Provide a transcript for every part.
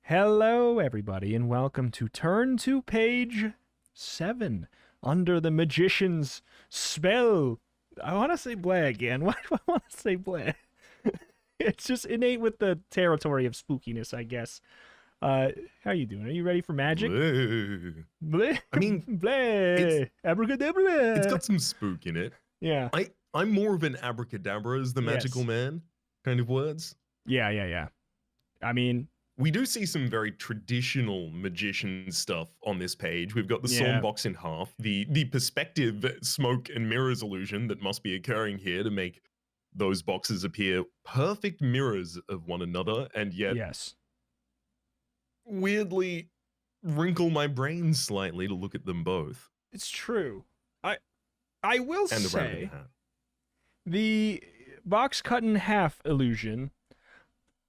Hello, everybody, and welcome to Turn to Page 7, Under the Magician's Spell. I want to say bleh again. Why do I want to say bleh? It's just innate with the territory of spookiness, I guess. How you doing? Are you ready for magic? Bleh. Bleh. I mean, bleh. Abracadabra. It's got some spook in it. Yeah. I'm more of an abracadabra as the magical man kind of words. Yeah. I mean, we do see some very traditional magician stuff on this page. We've got the sawn box in half, the perspective smoke and mirrors illusion that must be occurring here to make those boxes appear perfect mirrors of one another, and yet weirdly wrinkle my brain slightly to look at them both. It's true. I will and say the box cut in half illusion,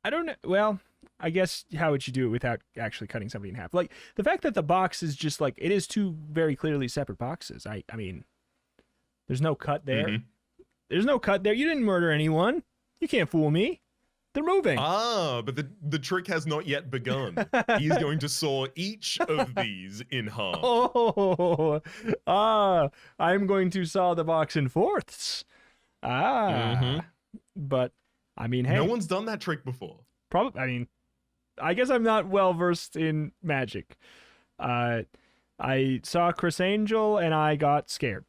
I don't know, well, I guess how would you do it without actually cutting somebody in half? Like, the fact that the box is just like, it is two very clearly separate boxes. I mean, there's no cut there. Mm-hmm. There's no cut there. You didn't murder anyone. You can't fool me. They're moving. Ah, but the trick has not yet begun. He's going to saw each of these in half. I'm going to saw the box in fourths. But, I mean, hey. No one's done that trick before. Probably, I mean, I guess I'm not well versed in magic. I saw Chris Angel and I got scared.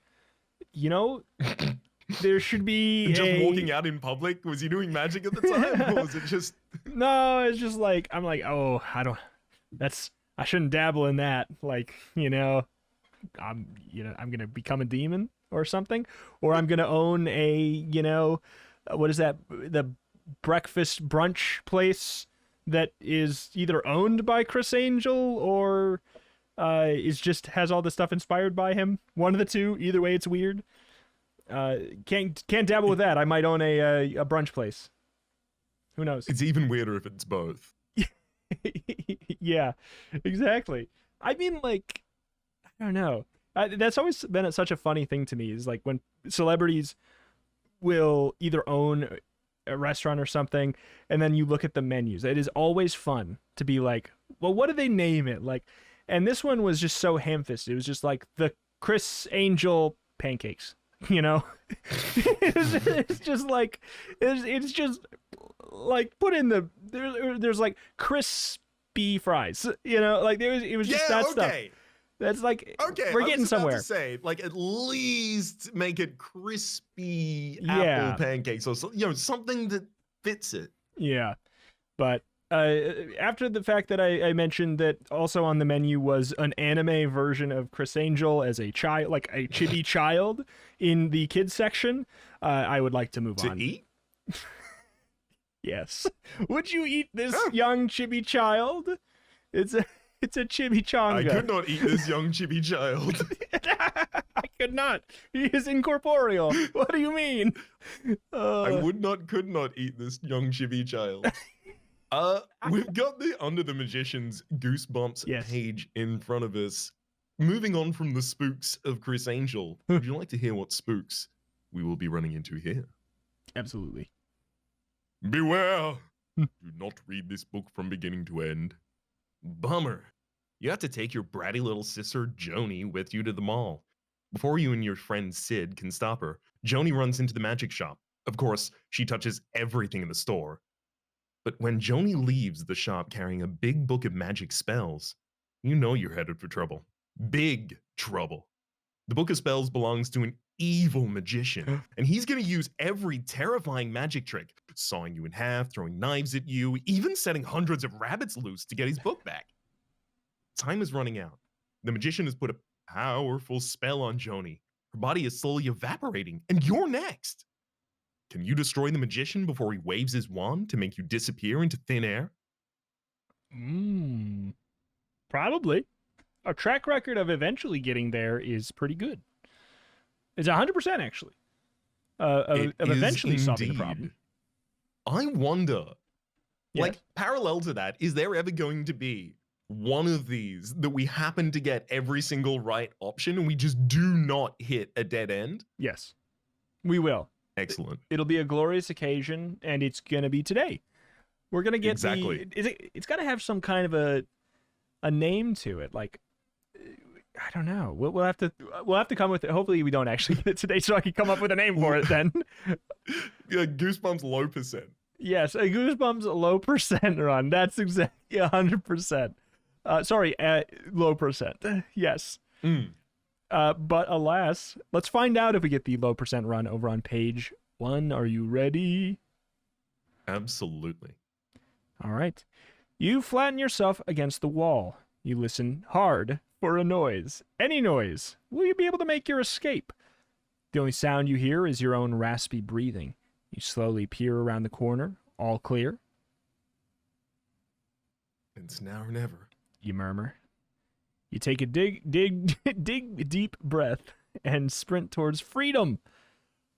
You know, there should be just walking out in public. Was he doing magic at the time, or was it just? No, it's just like I'm like, oh, I shouldn't dabble in that. Like, I'm gonna become a demon or something, or I'm gonna own a, what is that? The breakfast brunch place that is either owned by Chris Angel or has all this stuff inspired by him. One of the two. Either way, it's weird. Can't dabble with that. I might own a brunch place. Who knows? It's even weirder if it's both. Yeah, exactly. I mean, like, I don't know. That's always been such a funny thing to me, is like when celebrities will either own a restaurant or something, and then you look at the menus. It is always fun to be like, well, what do they name it? Like, and this one was just so ham-fisted. It was just like the Chris Angel pancakes, it's just like, it's just like put in there's like crispy fries, like it was just that stuff. That's like, okay, we're getting somewhere. To say, like, at least make it crispy apple pancakes or something that fits it. Yeah, but after the fact that I mentioned that also on the menu was an anime version of Chris Angel as a child, like a chibi child in the kids section, I would like to move on. To eat? Yes. Would you eat this young chibi child? It's a chimichanga. I could not eat this young chibi child. I could not. He is incorporeal. What do you mean? I could not eat this young chibi child. We've got the Under the Magician's Goosebumps page in front of us. Moving on from the spooks of Chris Angel, would you like to hear what spooks we will be running into here? Absolutely. Beware! Do not read this book from beginning to end. Bummer. You have to take your bratty little sister, Joni, with you to the mall. Before you and your friend Sid can stop her, Joni runs into the magic shop. Of course, she touches everything in the store. But when Joni leaves the shop carrying a big book of magic spells, you know you're headed for trouble. Big trouble. The book of spells belongs to an evil magician, and he's going to use every terrifying magic trick, sawing you in half, throwing knives at you, even setting hundreds of rabbits loose to get his book back. Time is running out. The magician has put a powerful spell on Joni. Her body is slowly evaporating, and you're next. Can you destroy the magician before he waves his wand to make you disappear into thin air? Probably. Our track record of eventually getting there is pretty good. It's 100% actually. Of eventually solving the problem. I wonder, like, parallel to that, is there ever going to be one of these that we happen to get every single right option and we just do not hit a dead end? Yes, we will. Excellent. It'll be a glorious occasion, and it's going to be today. We're gonna get Exactly. It's got to have some kind of a name to it. Like, I don't know. We'll have to come with it. Hopefully, we don't actually get it today, so I can come up with a name for it then. Yeah, Goosebumps low percent. Yes, a Goosebumps low percent run. That's exactly 100%. Sorry, low percent. Yes. But alas, let's find out if we get the low percent run over on page 1. Are you ready? Absolutely. All right. You flatten yourself against the wall. You listen hard for a noise. Any noise. Will you be able to make your escape? The only sound you hear is your own raspy breathing. You slowly peer around the corner. All clear. It's now or never. You murmur. You take a dig deep breath and sprint towards freedom.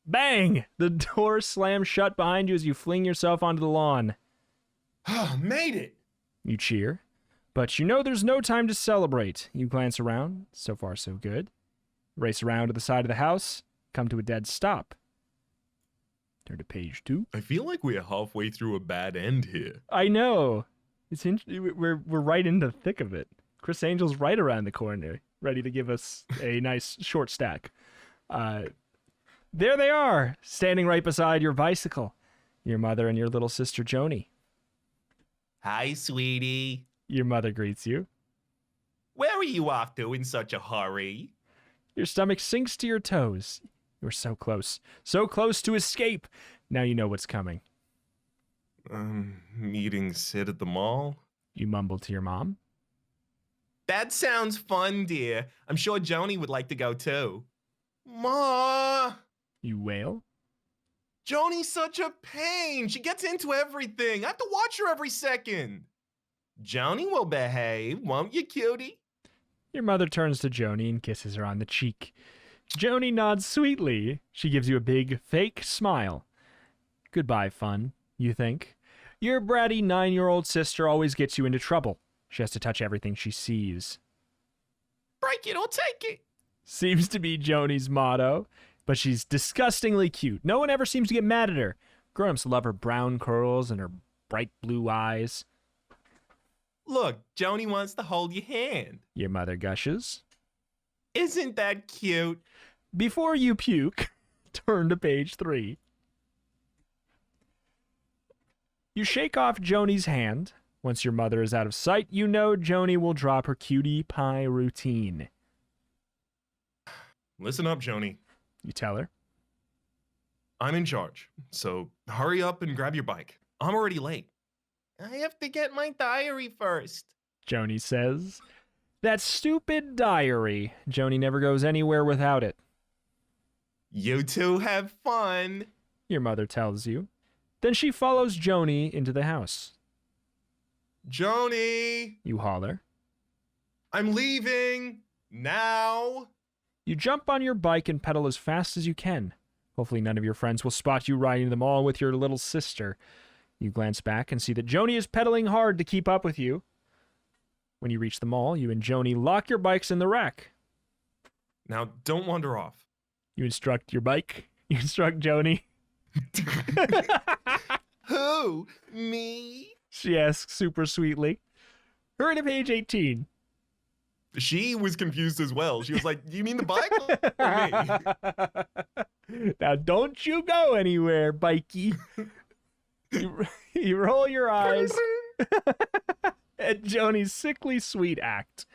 Bang! The door slams shut behind you as you fling yourself onto the lawn. Oh, made it! You cheer, but you know there's no time to celebrate. You glance around. So far, so good. Race around to the side of the house. Come to a dead stop. Turn to page 2. I feel like we're halfway through a bad end here. I know. We're right in the thick of it. Chris Angel's right around the corner, ready to give us a nice short stack. There they are, standing right beside your bicycle. Your mother and your little sister Joni. Hi, sweetie. Your mother greets you. Where are you off to in such a hurry? Your stomach sinks to your toes. You're so close to escape. Now you know what's coming. Meeting Sid at the mall? You mumble to your mom. That sounds fun, dear. I'm sure Joni would like to go too. Ma! You wail. Joni's such a pain. She gets into everything. I have to watch her every second. Joni will behave, won't you, cutie? Your mother turns to Joni and kisses her on the cheek. Joni nods sweetly. She gives you a big, fake smile. Goodbye, fun, you think. Your bratty 9-year-old sister always gets you into trouble. She has to touch everything she sees. Break it or take it. Seems to be Joni's motto, but she's disgustingly cute. No one ever seems to get mad at her. Grown-ups love her brown curls and her bright blue eyes. Look, Joni wants to hold your hand. Your mother gushes. Isn't that cute? Before you puke, turn to page 3. You shake off Joni's hand. Once your mother is out of sight, you know Joni will drop her cutie pie routine. Listen up, Joni. You tell her. I'm in charge, so hurry up and grab your bike. I'm already late. I have to get my diary first, Joni says. That stupid diary. Joni never goes anywhere without it. You two have fun, Your mother tells you. Then she follows Joni into the house. Joni! You holler. I'm leaving now. You jump on your bike and pedal as fast as you can. Hopefully none of your friends will spot you riding the mall with your little sister. You glance back and see that Joni is pedaling hard to keep up with you. When you reach the mall, you and Joni lock your bikes in the rack. Now, don't wander off. You instruct your bike. You instruct Joni. Who? Me? She asks super sweetly. Hurry to page 18. She was confused as well. She was like, you mean the bike or me? Now don't you go anywhere, bikey. You roll your eyes at Joni's sickly sweet act.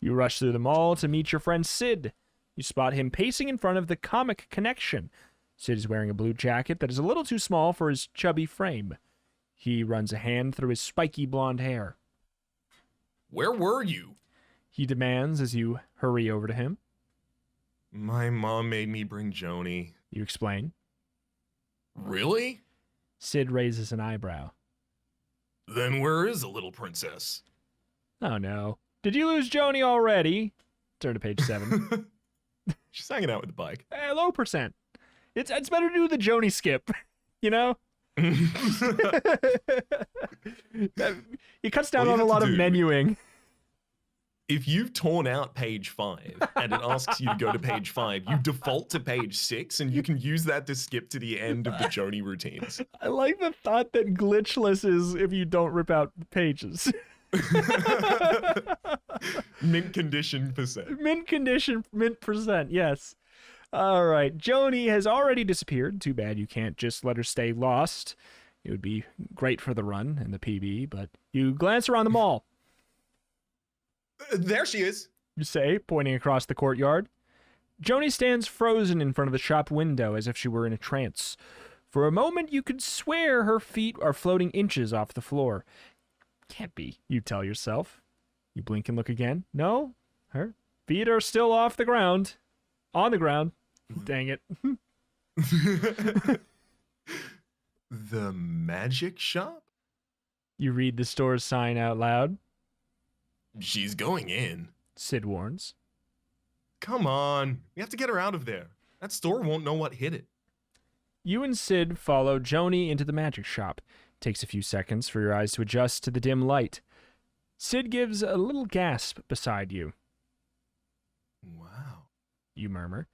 You rush through the mall to meet your friend Sid. You spot him pacing in front of the Comic Connection. Sid is wearing a blue jacket that is a little too small for his chubby frame. He runs a hand through his spiky blonde hair. Where were you? He demands as you hurry over to him. My mom made me bring Joni. You explain. Really? Sid raises an eyebrow. Then where is the little princess? Oh no. Did you lose Joni already? Turn to page 7. She's hanging out with the bike. Low percent. It's better to do the Joni skip, you know? It cuts down on a lot of menuing. if you've torn out page 5 and it asks you to go to page 5, you default to page 6 and you can use that to skip to the end of the Joni routines. I like the thought that glitchless is if you don't rip out pages. Mint condition %. Mint condition, mint %, yes. All right, Joni has already disappeared. Too bad you can't just let her stay lost. It would be great for the run and the PB, but you glance around the mall. There she is, You say, pointing across the courtyard. Joni stands frozen in front of the shop window as if she were in a trance. For a moment, you could swear her feet are floating inches off the floor. Can't be, you tell yourself. You blink and look again. No, her feet are still off the ground. On the ground. Dang it. The magic shop? You read the store's sign out loud. She's going in. Sid warns. Come on, we have to get her out of there. That store won't know what hit it. You and Sid follow Joni into the magic shop. Takes a few seconds for your eyes to adjust to the dim light. Sid gives a little gasp beside you. Wow. You murmur.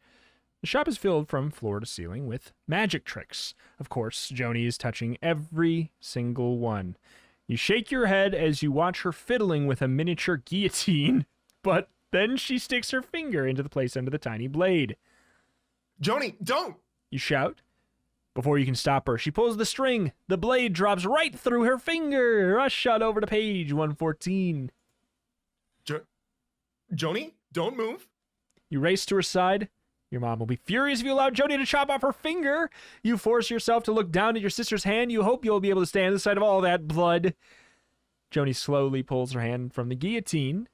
The shop is filled from floor to ceiling with magic tricks. Of course, Joni is touching every single one. You shake your head as you watch her fiddling with a miniature guillotine, but then she sticks her finger into the place under the tiny blade. Joni, don't! You shout. Before you can stop her, she pulls the string. The blade drops right through her finger. Rush shot over to page 114. Joni, don't move. You race to her side. Your mom will be furious if you allow Joni to chop off her finger. You force yourself to look down at your sister's hand. You hope you'll be able to stand the sight of all that blood. Joni slowly pulls her hand from the guillotine.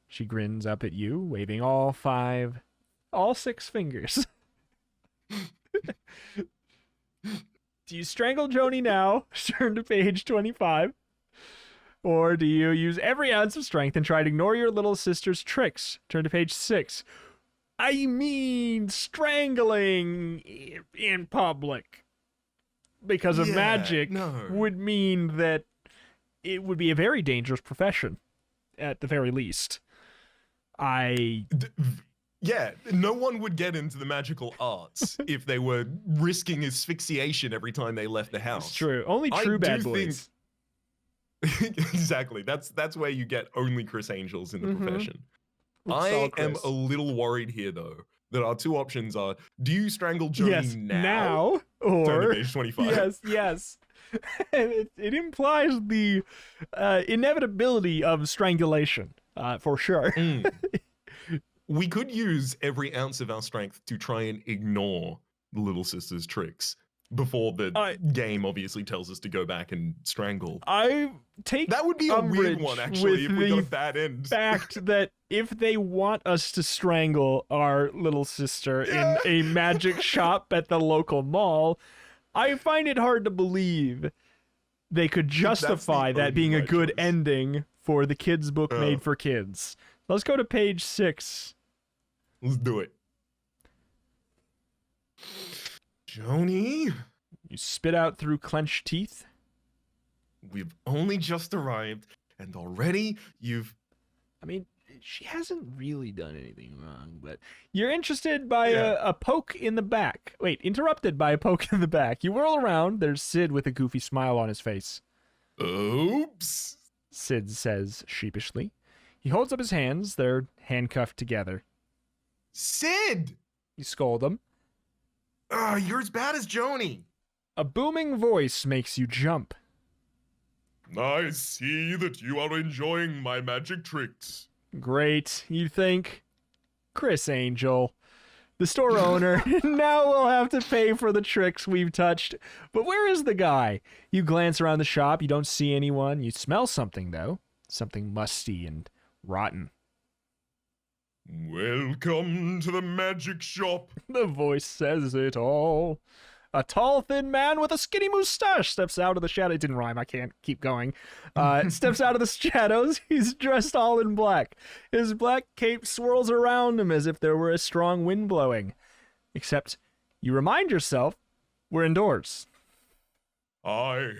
She grins up at you, waving all 6 fingers. Do you strangle Joni now? Turn to page 25. Or do you use every ounce of strength and try to ignore your little sister's tricks? Turn to page 6. I mean, strangling in public because of magic would mean that it would be a very dangerous profession, at the very least. Yeah, no one would get into the magical arts if they were risking asphyxiation every time they left the house. It's true. Only true bad boys. Exactly. That's where you get only Chris Angels in the profession. I am a little worried here, though, that our 2 options are, do you strangle Joni now? Or... Turn to page 25. Yes. it implies the inevitability of strangulation, for sure. We could use every ounce of our strength to try and ignore the little sister's tricks before the game obviously tells us to go back and strangle. I take that would be a weird one, actually, if we got a bad end. Fact that if they want us to strangle our little sister in a magic shop at the local mall, I find it hard to believe they could justify that being a good ending for the kids' book made for kids. Let's go to page 6. Let's do it. Joni? You spit out through clenched teeth. We've only just arrived, and already you've... I mean, she hasn't really done anything wrong, but you're interested by a poke in the back. Wait, interrupted by a poke in the back. You whirl around. There's Sid with a goofy smile on his face. Oops, Sid says sheepishly. He holds up his hands. They're handcuffed together. Sid! You scold him. You're as bad as Joni. A booming voice makes you jump. I see that you are enjoying my magic tricks. Great, you think? Chris Angel, the store owner, now we'll have to pay for the tricks we've touched. But where is the guy? You glance around the shop. You don't see anyone. You smell something, though. Something musty and rotten. Welcome to the magic shop. The voice says it all. A tall, thin man with a skinny mustache steps out of the shadow. It didn't rhyme. I can't keep going. Steps out of the shadows. He's dressed all in black. His black cape swirls around him as if there were a strong wind blowing. Except you remind yourself we're indoors. I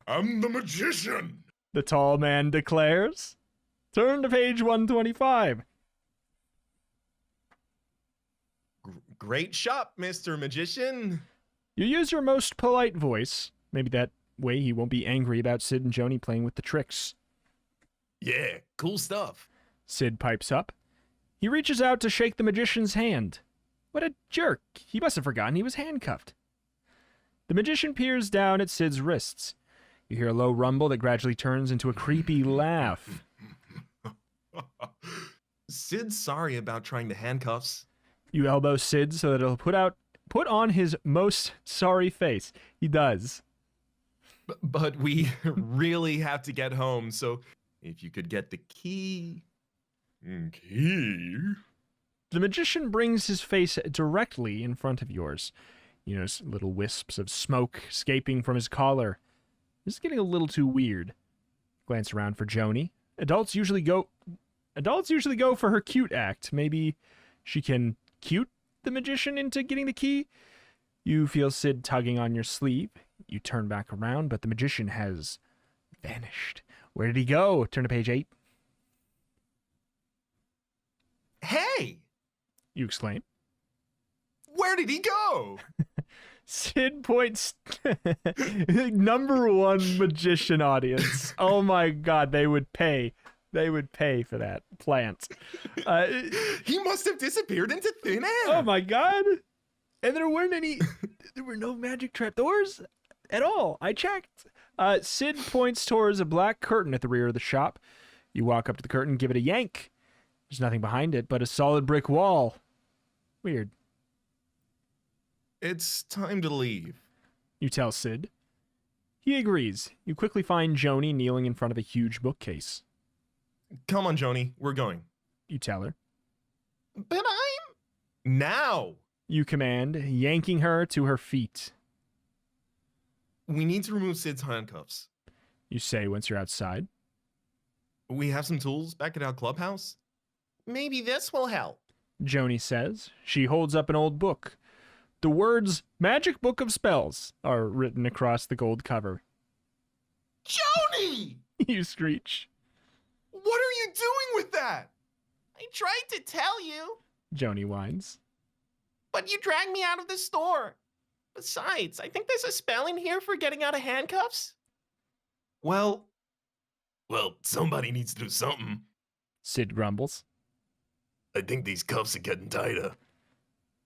am the magician, the tall man declares. Turn to page 125. Great shop, Mr. Magician. You use your most polite voice. Maybe that way he won't be angry about Sid and Joni playing with the tricks. Yeah, cool stuff. Sid pipes up. He reaches out to shake the magician's hand. What a jerk. He must have forgotten he was handcuffed. The magician peers down at Sid's wrists. You hear a low rumble that gradually turns into a creepy laugh. Sid's sorry about trying the handcuffs. You elbow Sid so that he'll put on his most sorry face. He does. But we really have to get home, so if you could get the key. Key? The magician brings his face directly in front of yours. You notice little wisps of smoke escaping from his collar. This is getting a little too weird. Glance around for Joni. Adults usually go for her cute act. Maybe she can cute the magician into getting the key. You feel Sid tugging on your sleeve. You turn back around, but the magician has vanished. Where did he go? Turn to page 8. Hey! You exclaim. Where did he go? Sid points. Number one magician audience. Oh my god, they would pay. They would pay for that plant. He must have disappeared into thin air. Oh my god. And there were no magic trapdoors at all. I checked. Sid points towards a black curtain at the rear of the shop. You walk up to the curtain, give it a yank. There's nothing behind it but a solid brick wall. Weird. It's time to leave. You tell Sid. He agrees. You quickly find Joni kneeling in front of a huge bookcase. Come on, Joni. We're going. You tell her. But I'm... Now! You command, yanking her to her feet. We need to remove Sid's handcuffs. You say once you're outside. We have some tools back at our clubhouse. Maybe this will help. Joni says. She holds up an old book. The words Magic Book of Spells are written across the gold cover. Joni! You screech. What are you doing with that? I tried to tell you. Joni whines. But you dragged me out of the store. Besides, I think there's a spell in here for getting out of handcuffs. Well, somebody needs to do something. Sid grumbles. I think these cuffs are getting tighter.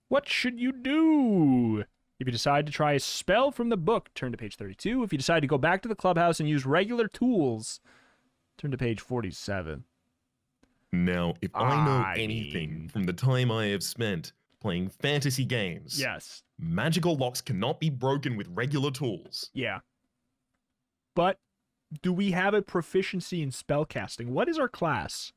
What should you do? If you decide to try a spell from the book, turn to page 32. If you decide to go back to the clubhouse and use regular tools, turn to page 47. Now, if I know anything from the time I have spent playing fantasy games, yes, magical locks cannot be broken with regular tools. Yeah. But do we have a proficiency in spellcasting? What is our class?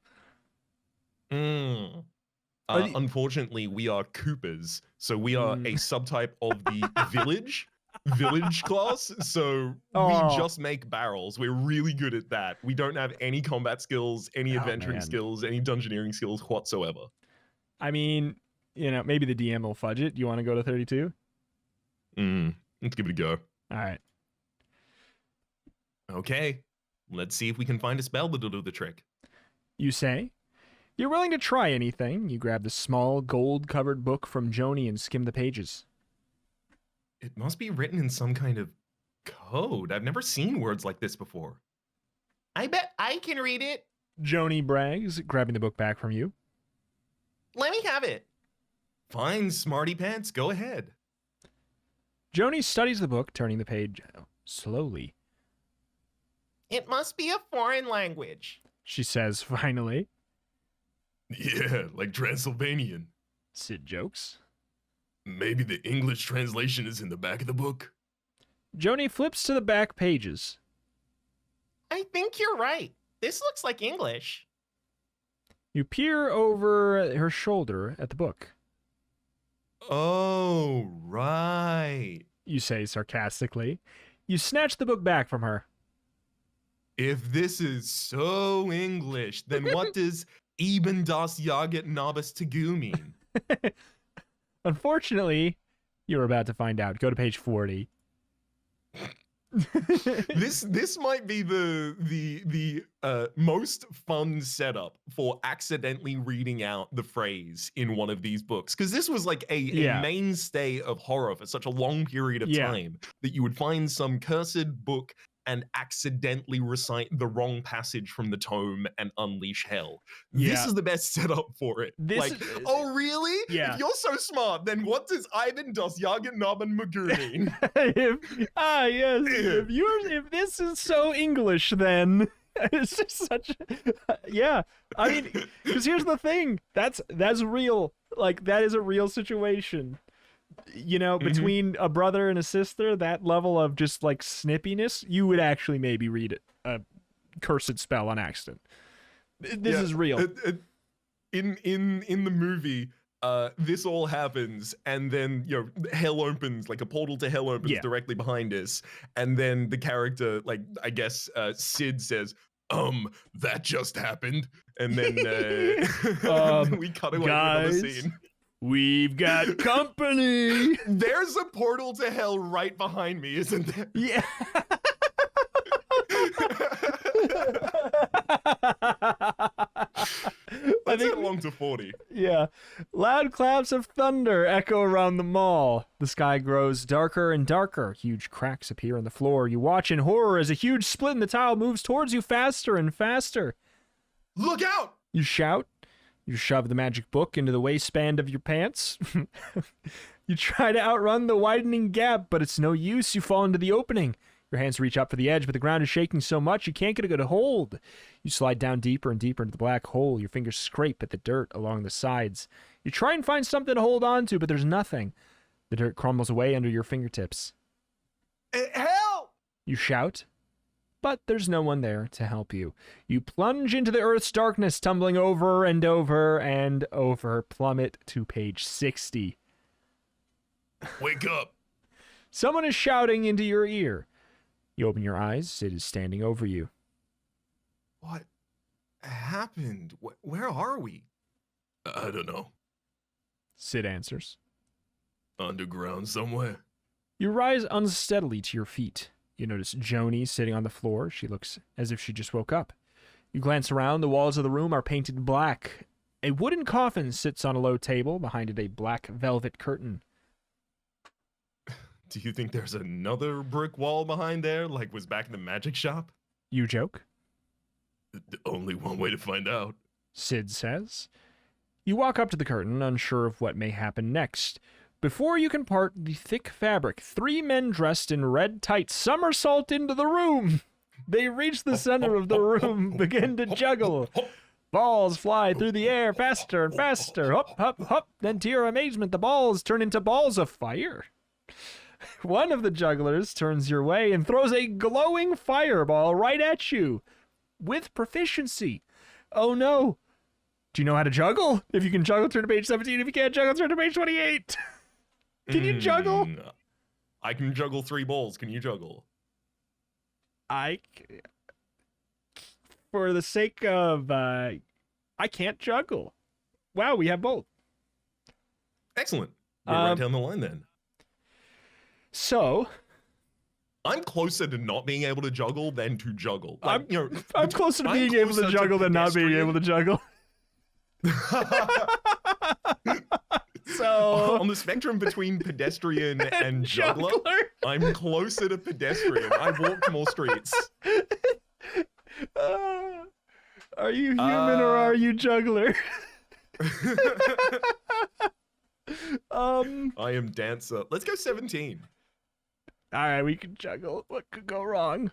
Unfortunately, we are Coopers, so we are a subtype of the village class. So we just make barrels. We're really good at that. We don't have any combat skills, any adventuring skills, any dungeoneering skills whatsoever. I mean, maybe the DM will fudge it. You want to go to 32? Let's give it a go. All right. Okay. Let's see if we can find a spell that'll do the trick. You say? You're willing to try anything. You grab the small, gold-covered book from Joni and skim the pages. It must be written in some kind of code. I've never seen words like this before. I bet I can read it. Joni brags, grabbing the book back from you. Let me have it. Fine, smarty pants. Go ahead. Joni studies the book, turning the page slowly. It must be a foreign language, she says finally. Yeah, like Transylvanian. Sid jokes. Maybe the English translation is in the back of the book. Joni flips to the back pages. I think you're right. This looks like English. You peer over her shoulder at the book. Oh, right. You say sarcastically. You snatch the book back from her. If this is so English, then what does Eben das Jaget Nabis Tagu mean? Unfortunately, you're about to find out. Go to page 40. This might be the most fun setup for accidentally reading out the phrase in one of these books, because this was like a mainstay of horror for such a long period of time that you would find some cursed book and accidentally recite the wrong passage from the tome and unleash hell. This is the best setup for it. Oh really? Yeah. If you're so smart, then what does Ivan does Yagen Naben Magoo mean? If this is so English, then it's just such I mean, because here's the thing, that's real. Like, that is a real situation. You know, between a brother and a sister, that level of just like snippiness, you would actually maybe read a cursed spell on accident. This is real. In the movie, this all happens, and then hell opens, like a portal to hell opens directly behind us, and then the character, like I guess Sid says, that just happened, and then we cut away guys, from the scene. We've got company. There's a portal to hell right behind me, isn't there? Yeah. Let's get along to 40. Yeah. Loud claps of thunder echo around the mall. The sky grows darker and darker. Huge cracks appear in the floor. You watch in horror as a huge split in the tile moves towards you faster and faster. Look out! You shout. You shove the magic book into the waistband of your pants. You try to outrun the widening gap, but it's no use. You fall into the opening. Your hands reach up for the edge, but the ground is shaking so much you can't get a good hold. You slide down deeper and deeper into the black hole. Your fingers scrape at the dirt along the sides. You try and find something to hold on to, but there's nothing. The dirt crumbles away under your fingertips. Help! You shout, but there's no one there to help you. You plunge into the earth's darkness, tumbling over and over and over. Plummet to page 60. Wake up! Someone is shouting into your ear. You open your eyes. Sid is standing over you. What happened? Where are we? I don't know. Sid answers. Underground somewhere. You rise unsteadily to your feet. You notice Joni sitting on the floor. She looks as if she just woke up. You glance around. The walls of the room are painted black. A wooden coffin sits on a low table. Behind it, a black velvet curtain. Do you think there's another brick wall behind there, like was back in the magic shop? You joke. Only one way to find out. Sid says. You walk up to the curtain, unsure of what may happen next. Before you can part the thick fabric, 3 men dressed in red tights somersault into the room. They reach the center of the room, begin to juggle. Balls fly through the air faster and faster. Hop, hop, hop. Then to your amazement, the balls turn into balls of fire. One of the jugglers turns your way and throws a glowing fireball right at you. With proficiency. Oh no. Do you know how to juggle? If you can juggle, turn to page 17. If you can't juggle, turn to page 28. Can you juggle? I can juggle 3 balls. Can you juggle? For the sake of, I can't juggle. Wow, we have both. Excellent. We're right down the line then. So, I'm closer to not being able to juggle than to juggle. Like, I'm closer to being able to juggle than not being able to juggle. So on the spectrum between pedestrian and juggler, I'm closer to pedestrian. I walk more streets. Are you human or are you juggler? I am dancer. Let's go 17. All right, we can juggle. What could go wrong?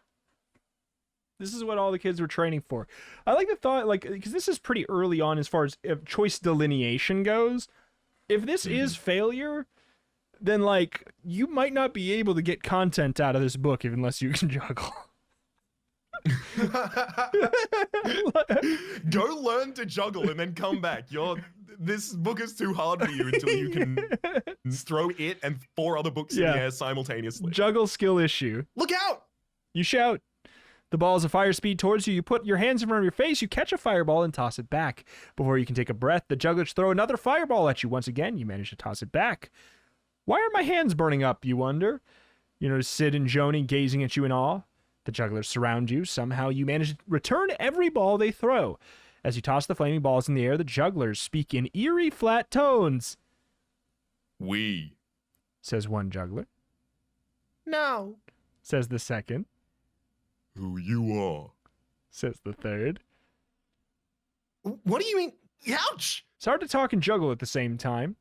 This is what all the kids were training for. I like the thought, like, because this is pretty early on as far as choice delineation goes. If this is failure, then, like, you might not be able to get content out of this book unless you can juggle. Go learn to juggle and then come back. This book is too hard for you until you can throw it and 4 other books in the air simultaneously. Juggle skill issue. Look out! You shout. The ball is a fire speed towards you. You put your hands in front of your face. You catch a fireball and toss it back. Before you can take a breath, the jugglers throw another fireball at you. Once again, you manage to toss it back. Why are my hands burning up, you wonder? You notice Sid and Joni gazing at you in awe. The jugglers surround you. Somehow you manage to return every ball they throw. As you toss the flaming balls in the air, the jugglers speak in eerie, flat tones. We, says one juggler. No, says the second. Who you are, says the third. What do you mean? Ouch! It's hard to talk and juggle at the same time.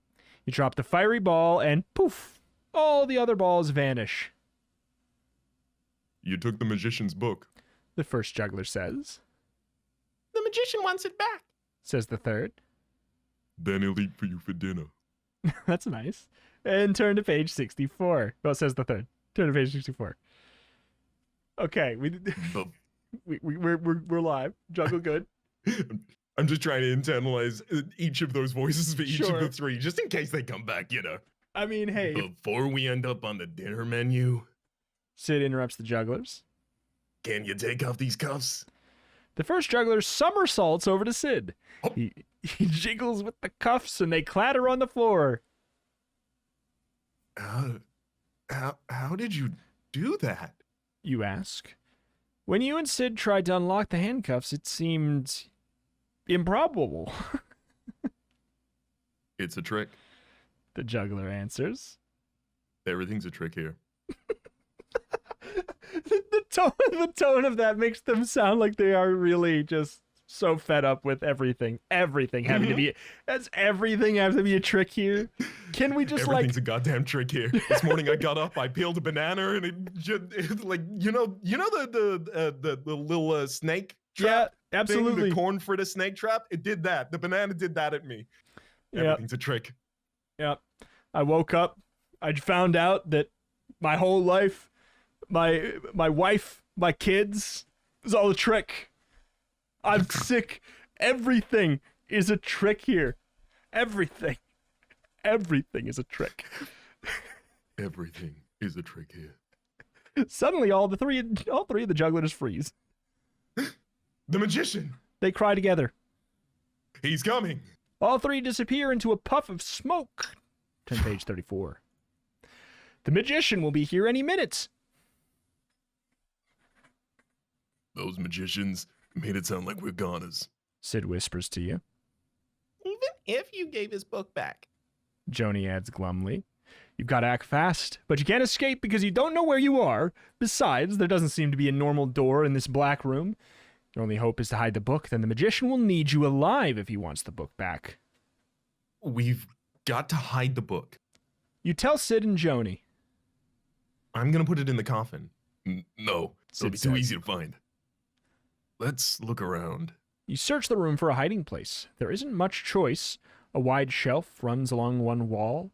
You drop the fiery ball and poof, all the other balls vanish. You took the magician's book, the first juggler says. The magician wants it back, says the third. Then he'll eat for you for dinner. That's nice. And turn to page 64. Well, says the third. Turn to page 64. Okay, we're live. Juggle good. I'm just trying to internalize each of those voices for each of the three, just in case they come back, you know. I mean, hey. Before we end up on the dinner menu. Sid interrupts the jugglers. Can you take off these cuffs? The first juggler somersaults over to Sid. Oh. He jiggles with the cuffs and they clatter on the floor. How did you do that? You ask. When you and Sid tried to unlock the handcuffs, it seemed improbable. It's a trick. The juggler answers. Everything's a trick here. The tone of that makes them sound like they are really just so fed up with everything. Everything having to be... Does everything have to be a trick here? Can we just Everything's a goddamn trick here. This morning I got up, I peeled a banana, and it like, you know the little snake trap? Yeah, absolutely. Thing, the corn fritter snake trap? It did that. The banana did that at me. Everything's a trick. Yep. I woke up. I found out that my whole life, my wife, my kids, it was all a trick. I'm sick. Everything is a trick here. Everything. Everything is a trick. Everything is a trick here. Suddenly, all three of the jugglers freeze. The magician. They cry together. He's coming. All three disappear into a puff of smoke. Turn page 34. The magician will be here any minute. Those magicians made it sound like we're goners. Sid whispers to you. Even if you gave his book back. Joni adds glumly. You've got to act fast, but you can't escape because you don't know where you are. Besides, there doesn't seem to be a normal door in this black room. Your only hope is to hide the book, then the magician will need you alive if he wants the book back. We've got to hide the book. You tell Sid and Joni. I'm going to put it in the coffin. No, it'll be too easy to find. Let's look around. You search the room for a hiding place. There isn't much choice. A wide shelf runs along one wall.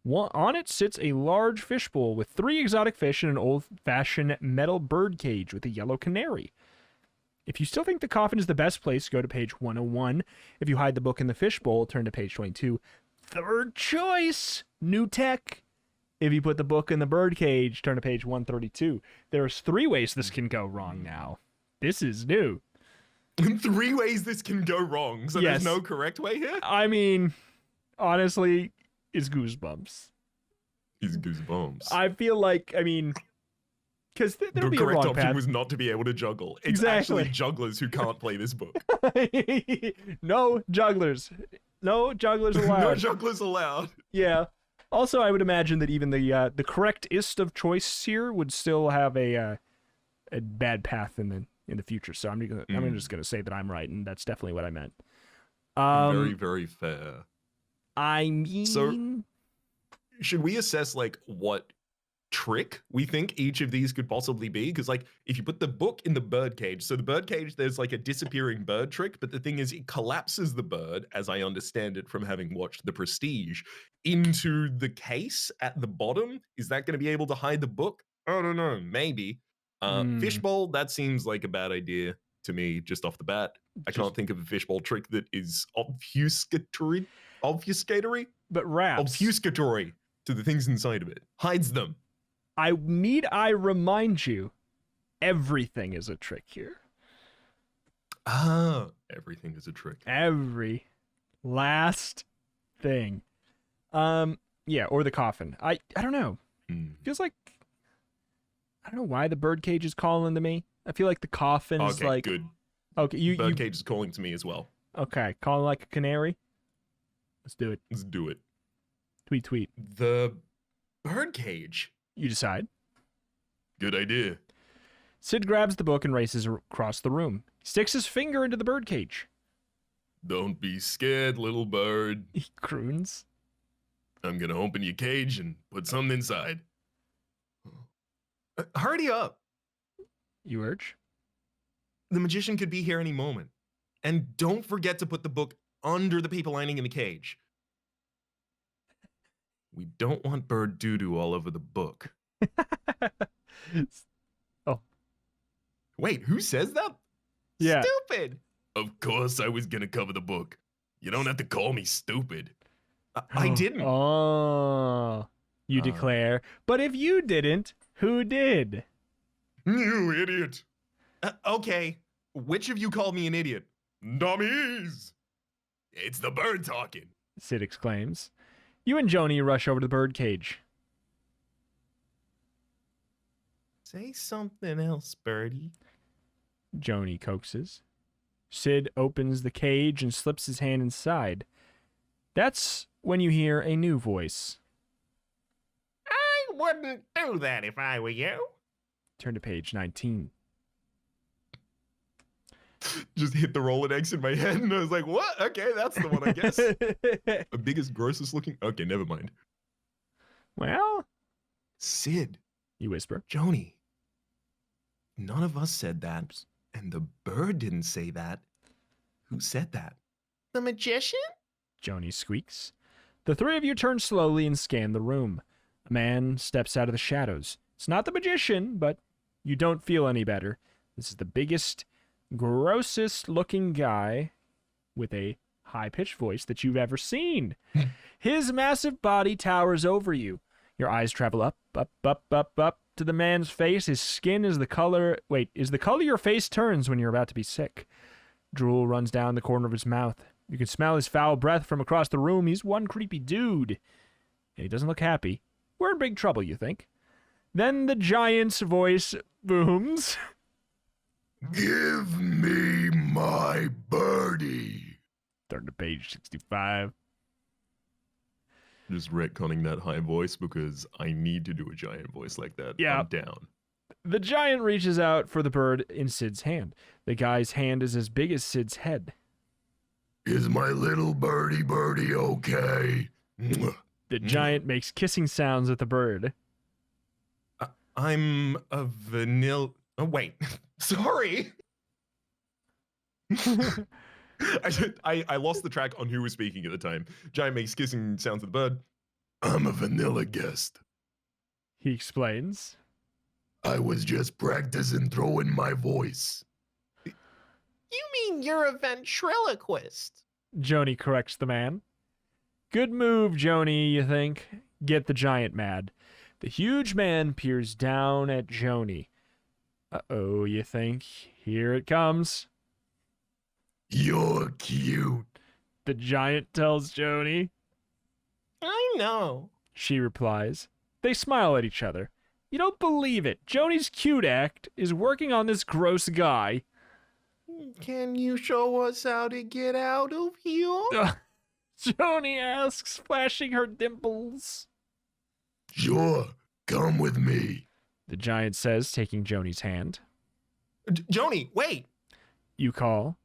On it sits a large fishbowl with 3 exotic fish and an old-fashioned metal bird cage with a yellow canary. If you still think the coffin is the best place, go to page 101. If you hide the book in the fishbowl, turn to page 22. Third choice! New tech. If you put the book in the bird cage, turn to page 132. There's 3 ways this can go wrong now. This is new. 3 ways this can go wrong, so yes. There's no correct way here? I mean, honestly, it's Goosebumps. It's Goosebumps. I feel like, I mean... Because there'll be a wrong path. The correct option was not to be able to juggle. It's actually jugglers who can't play this book. No jugglers. No jugglers allowed. No jugglers allowed. Yeah. Also, I would imagine that even the correctest of choice here would still have a bad path in the future. So I'm just gonna say that I'm right, and that's definitely what I meant. Very, very fair. I mean, so should we assess like what trick we think each of these could possibly be? Because like if you put the book in the bird cage, so the bird cage, there's like a disappearing bird trick, but the thing is it collapses the bird, as I understand it from having watched The Prestige, into the case at the bottom. Is that going to be able to hide the book? I don't know, maybe. Fishbowl, that seems like a bad idea to me just off the bat. I can't think of a fishbowl trick that is obfuscatory, but Raps, obfuscatory to the things inside of it, hides them. I remind you, everything is a trick here. Ah, everything is a trick. Every last thing. Yeah, or the coffin. I don't know. Feels like I don't know why the birdcage is calling to me. I feel like the coffin is Okay, like... good. Okay, you Birdcage is calling to me as well. Okay, calling like a canary. Let's do it. Let's do it. Tweet, tweet. The birdcage. You decide. Good idea. Sid grabs the book and races across the room. He sticks his finger into the birdcage. Don't be scared, little bird. He croons. I'm gonna open your cage and put something inside. Hurry up. You urge. The magician could be here any moment. And don't forget to put the book under the paper lining in the cage. We don't want bird doo-doo all over the book. Oh. Wait, who says that? Yeah. Stupid. Of course I was gonna cover the book. You don't have to call me stupid. I didn't. Oh. You declare. But if you didn't, who did? You idiot. Okay, which of you called me an idiot? Dummies. It's the bird talking. Sid exclaims. You and Joni rush over to the birdcage. Say something else, birdie. Joni coaxes. Sid opens the cage and slips his hand inside. That's when you hear a new voice. I wouldn't do that if I were you. Turn to page 19. Just hit the Rolodex in my head and I was like, what? Okay, that's the one, I guess. The biggest, grossest looking. Okay, never mind. Well, Sid. You whisper. Joni. None of us said that. And the bird didn't say that. Who said that? The magician? Joni squeaks. The three of you turn slowly and scan the room. A man steps out of the shadows. It's not the magician, but you don't feel any better. This is the biggest, grossest looking guy with a high-pitched voice that you've ever seen. His massive body towers over you. Your eyes travel up, up, up, up, up to the man's face. His skin is the color... Wait, is the color your face turns when you're about to be sick. Drool runs down the corner of his mouth. You can smell his foul breath from across the room. He's one creepy dude. And he doesn't look happy. We're in big trouble, you think. Then the giant's voice booms. Give me my birdie. Turn to page 65. Just retconning that high voice because I need to do a giant voice like that. Yeah. I'm down. The giant reaches out for the bird in Sid's hand. The guy's hand is as big as Sid's head. Is my little birdie okay? The giant makes kissing sounds at the bird. I'm a vanilla... Oh, wait. Sorry. I lost the track on who was speaking at the time. Giant makes kissing sounds at the bird. I'm a vanilla guest. He explains. I was just practicing throwing my voice. You mean you're a ventriloquist? Joni corrects the man. Good move, Joni, you think? Get the giant mad. The huge man peers down at Joni. Uh-oh, you think? Here it comes. You're cute. The giant tells Joni. I know. She replies. They smile at each other. You don't believe it. Joni's cute act is working on this gross guy. Can you show us how to get out of here? Joni asks, flashing her dimples. Sure, come with me. The giant says, taking Joni's hand. Joni, wait. You call.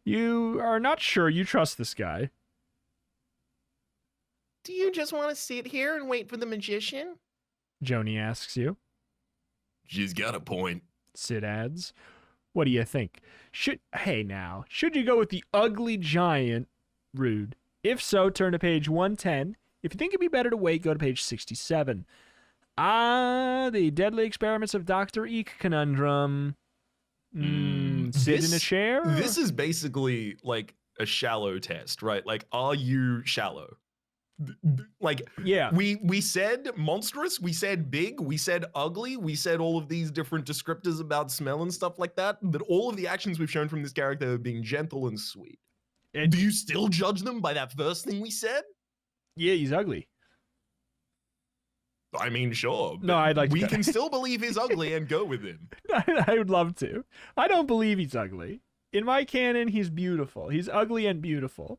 You are not sure you trust this guy. Do you just want to sit here and wait for the magician? Joni asks you. She's got a point. Sid adds. What do you think? Should you go with the ugly giant? Rude. If so, turn to page 110. If you think it'd be better to wait, go to page 67. The deadly experiments of Dr. Eek conundrum. Sit in a chair? This is basically like a shallow test, right? Like, are you shallow? Like, yeah, we said monstrous, we said big, we said ugly, we said all of these different descriptors about smell and stuff like that, but all of the actions we've shown from this character are being gentle and sweet. Do you still judge them by that first thing we said? Yeah, he's ugly. I mean, sure. No, but I'd like to we go. can still believe he's ugly and go with him. I would love to. I don't believe he's ugly. In my canon, he's beautiful. He's ugly and beautiful.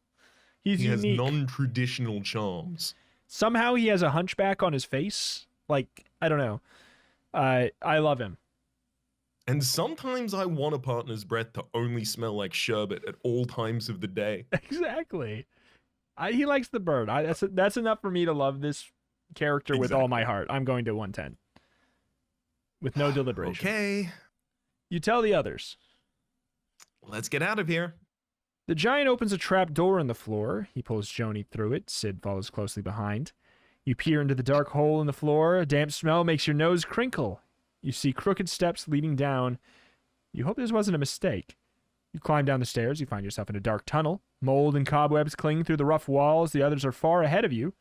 He's He has unique. non-traditional charms. Somehow he has a hunchback on his face. Like, I don't know. I love him. And sometimes I want a partner's breath to only smell like sherbet at all times of the day. Exactly. He likes the bird. That's enough for me to love this character with all my heart. I'm going to 110. With no deliberation. Okay, You tell the others. let's get out of here. The giant opens a trap door in the floor. He pulls Joni through it. Sid follows closely behind. You peer into the dark hole in the floor. A damp smell makes your nose crinkle. You see crooked steps leading down. You hope this wasn't a mistake. You climb down the stairs. You find yourself in a dark tunnel. Mold and cobwebs cling through the rough walls. The others are far ahead of you.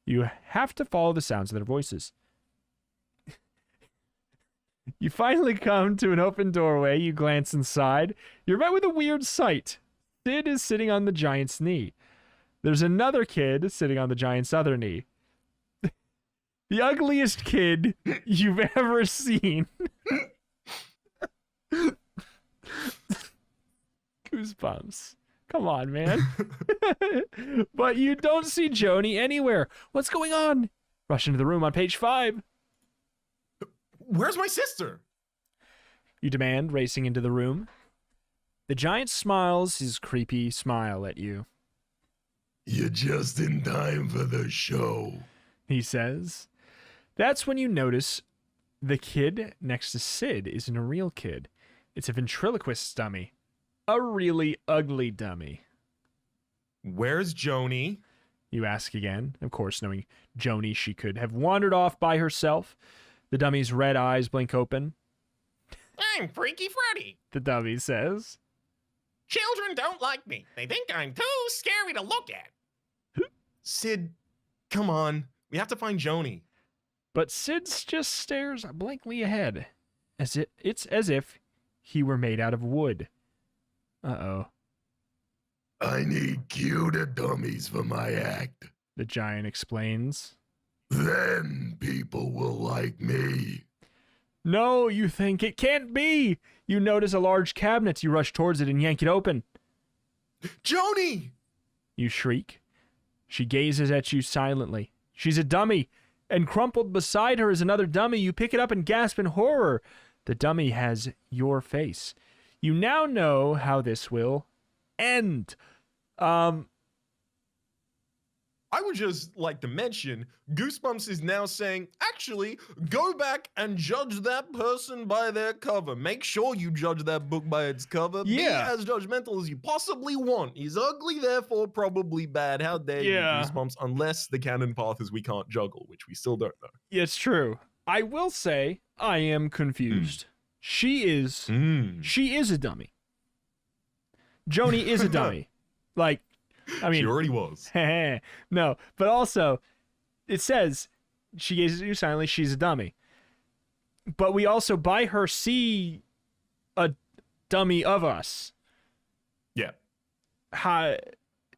You have to follow the sounds of their voices. You finally come to an open doorway. You glance inside. You're met with a weird sight. Sid is sitting on the giant's knee. There's another kid sitting on the giant's other knee. The ugliest kid you've ever seen. Goosebumps. Come on, man. But you don't see Joni anywhere. What's going on? Rush into the room on page 5. Where's my sister? You demand, racing into the room. The giant smiles his creepy smile at you. You're just in time for the show. He says. That's when you notice the kid next to Sid isn't a real kid. It's a ventriloquist dummy. A really ugly dummy. Where's Joni? You ask again, of course, knowing Joni, she could have wandered off by herself. The dummy's red eyes blink open. I'm Freaky Freddy. The dummy says. Children don't like me. They think I'm too scary to look at. Sid, come on. We have to find Joni. But Sid just stares blankly ahead, it's as if he were made out of wood. Uh-oh. I need cuter dummies for my act. The giant explains. Then people will like me. No, you think it can't be. You notice a large cabinet. You rush towards it and yank it open. Joni! You shriek. She gazes at you silently. She's a dummy, and crumpled beside her is another dummy. You pick it up and gasp in horror. The dummy has your face. You now know how this will end. I would just like to mention, Goosebumps is now saying, actually, go back and judge that person by their cover. Make sure you judge that book by its cover. Yeah. Be as judgmental as you possibly want. He's ugly, therefore probably bad. How dare you, Goosebumps? Unless the canon path is we can't juggle, which we still don't know. It's true. I will say I am confused. She is a dummy. Joni is a dummy. Like, I mean, She already was. no, but also it says she gazes at you silently. She's a dummy, but we also by her see a dummy of us. Yeah. And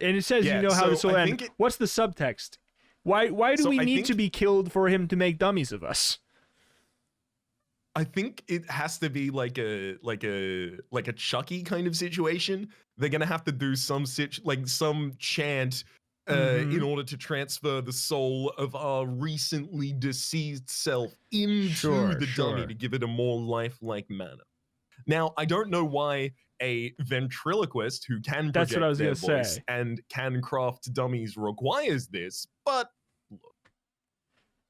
it says Yeah, you know how so this will I end. think it- What's the subtext? Why do So we I need think- to be killed for him to make dummies of us? I think it has to be like a Chucky kind of situation. They're gonna have to do some some chant in order to transfer the soul of our recently deceased self into the dummy to give it a more lifelike manner. Now, I don't know why a ventriloquist who can That's what I was project their gonna voice say. and can craft dummies requires this, but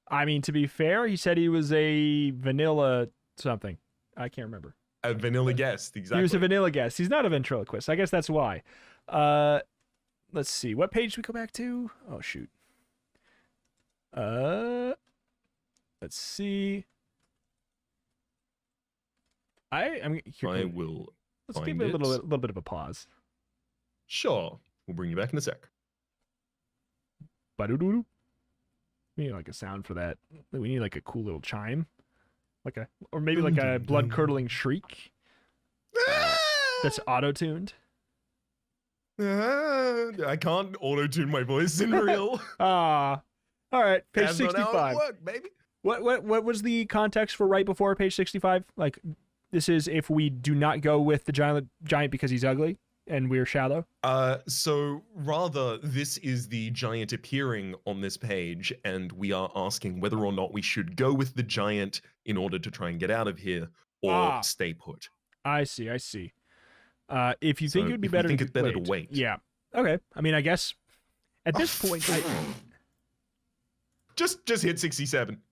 I mean, to be fair, he said he was a vanilla something. I can't remember. a vanilla guest, exactly. He was a vanilla guest. He's not a ventriloquist. I guess that's why. Let's see. What page do we go back to? Oh, shoot. Let's see. I'm here. I will Let's find give it a it. little bit of a pause. Sure. We'll bring you back in a sec. Ba-do-do-do. We need like a sound for that. We need like a cool little chime. Or maybe like a blood-curdling shriek that's auto-tuned. I can't auto-tune my voice in real. Ah, All right, page That's not how 65. it worked, baby. What was the context for right before page 65? Like, this is if we do not go with the giant because he's ugly and we're shallow. So rather, this is the giant appearing on this page, and we are asking whether or not we should go with the giant in order to try and get out of here, or stay put. I see. If you think So it would be if we better, think it's better to wait. Yeah. Okay. I mean, I guess at this point, Just hit 67.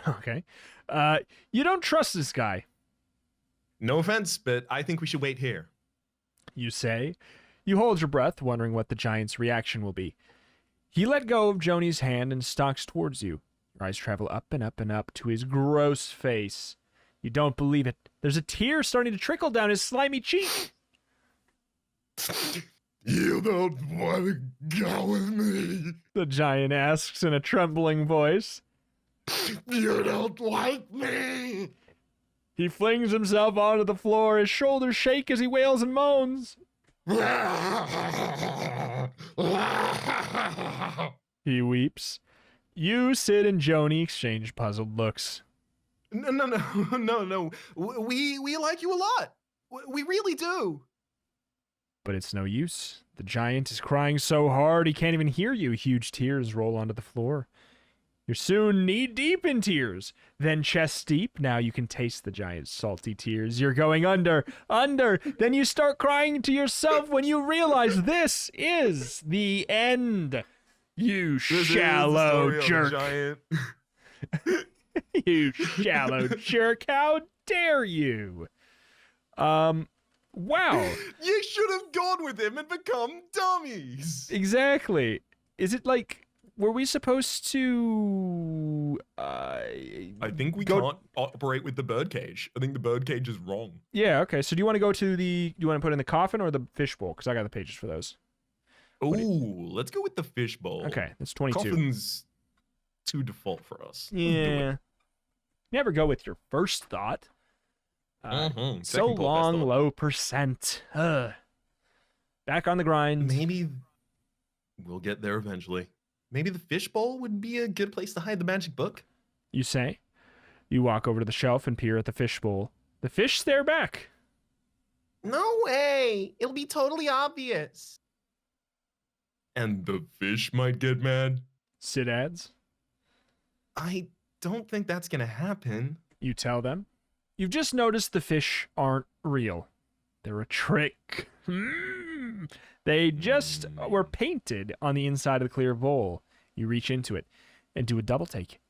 okay. You don't trust this guy, No offense, but I think we should wait here. you say. You hold your breath, wondering what the giant's reaction will be. He let go of Joni's hand and stalks towards you. Your eyes travel up and up and up to his gross face. You don't believe it. There's a tear starting to trickle down his slimy cheek. You don't want to go with me. The giant asks in a trembling voice. You don't like me. He flings himself onto the floor. His shoulders shake as he wails and moans. He weeps. You, Sid, and Joni exchange puzzled looks. No. We like you a lot. We really do. But it's no use. The giant is crying so hard he can't even hear you. Huge tears roll onto the floor. You're soon knee-deep in tears, then chest-deep. Now you can taste the giant's salty tears. You're going under. Then you start crying to yourself when you realize this is the end. You shallow jerk. You shallow jerk. How dare you? Wow. You should have gone with him and become dummies. Exactly. Is it like, were we supposed to I think we can't operate with the birdcage. I think the birdcage is wrong. Yeah, okay. So do you want to go to do you want to put in the coffin or the fishbowl? Because I got the pages for those. Ooh, let's go with the fishbowl. Okay, that's 22. Coffin's too default for us. Yeah. Never go with your first thought. So Second long, thought. low percent. Back on the grind. Maybe we'll get there eventually. Maybe the fishbowl would be a good place to hide the magic book. You say. You walk over to the shelf and peer at the fishbowl. The fish stare back. No way. It'll be totally obvious. And the fish might get mad. Sid adds. I don't think that's gonna happen. You tell them. You've just noticed the fish aren't real. They're a trick. They just were painted on the inside of the clear bowl. You reach into it and do a double take.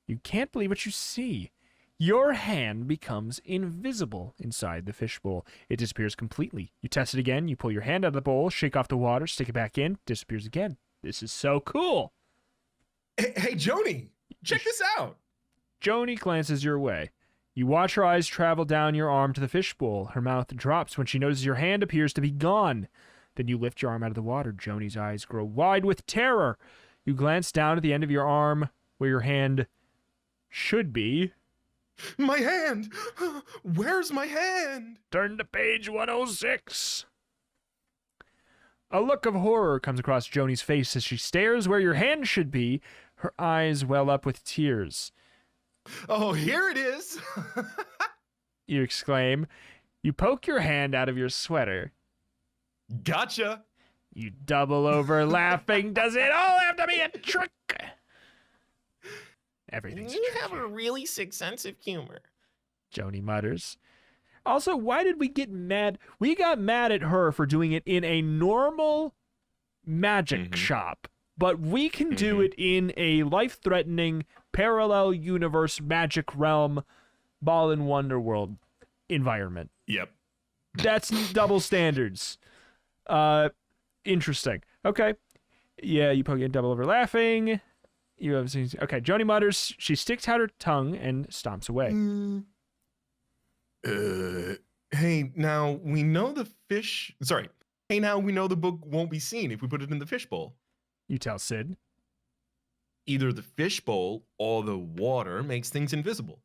You can't believe what you see. Your hand becomes invisible inside the fishbowl. It disappears completely. You test it again. You pull your hand out of the bowl, shake off the water, stick it back in, disappears again. This is so cool. Hey, Joni, check this out. Joni glances your way. You watch her eyes travel down your arm to the fishbowl. Her mouth drops when she notices your hand appears to be gone. Then you lift your arm out of the water. Joni's eyes grow wide with terror. You glance down at the end of your arm where your hand should be. My hand! Where's my hand? Turn to page 106. A look of horror comes across Joni's face as she stares where your hand should be. Her eyes well up with tears. Oh, here it is! You exclaim. You poke your hand out of your sweater. Gotcha! You double over laughing. Does it all have to be a trick? Everything's You a trick have here. a really sick sense of humor. Joni mutters. Also, why did we get mad? We got mad at her for doing it in a normal magic shop, but we can do it in a life-threatening parallel universe magic realm ball in Wonderworld environment. Yep. That's double standards. Interesting. Okay. Yeah, you poke it double over laughing. You have seen. Okay, Joni mutters. She sticks out her tongue and stomps away. Hey, now we know the fish. Sorry. Hey, now we know the book won't be seen if we put it in the fishbowl. You tell Sid. Either the fishbowl or the water makes things invisible.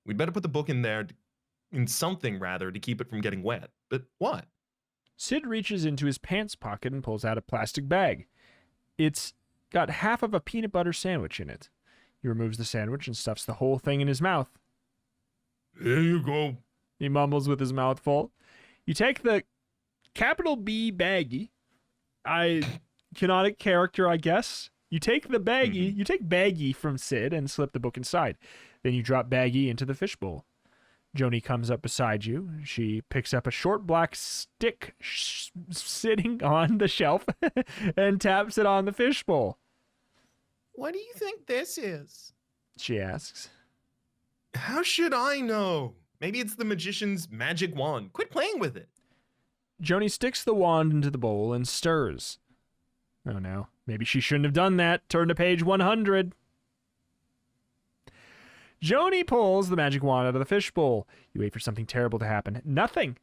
We'd better put the book in there, in something rather, to keep it from getting wet. But what? Sid reaches into his pants pocket and pulls out a plastic bag. It's got half of a peanut butter sandwich in it. He removes the sandwich and stuffs the whole thing in his mouth. There you go. He mumbles with his mouth full. You take the capital B baggie. Canonic character, I guess. You take the baggie, you take Baggie from Sid and slip the book inside. Then you drop Baggie into the fishbowl. Joni comes up beside you. She picks up a short black stick sitting on the shelf and taps it on the fishbowl. What do you think this is? She asks. How should I know? Maybe it's the magician's magic wand. Quit playing with it. Joni sticks the wand into the bowl and stirs. Oh no, maybe she shouldn't have done that. Turn to page 100. Joni pulls the magic wand out of the fishbowl. You wait for something terrible to happen. Nothing.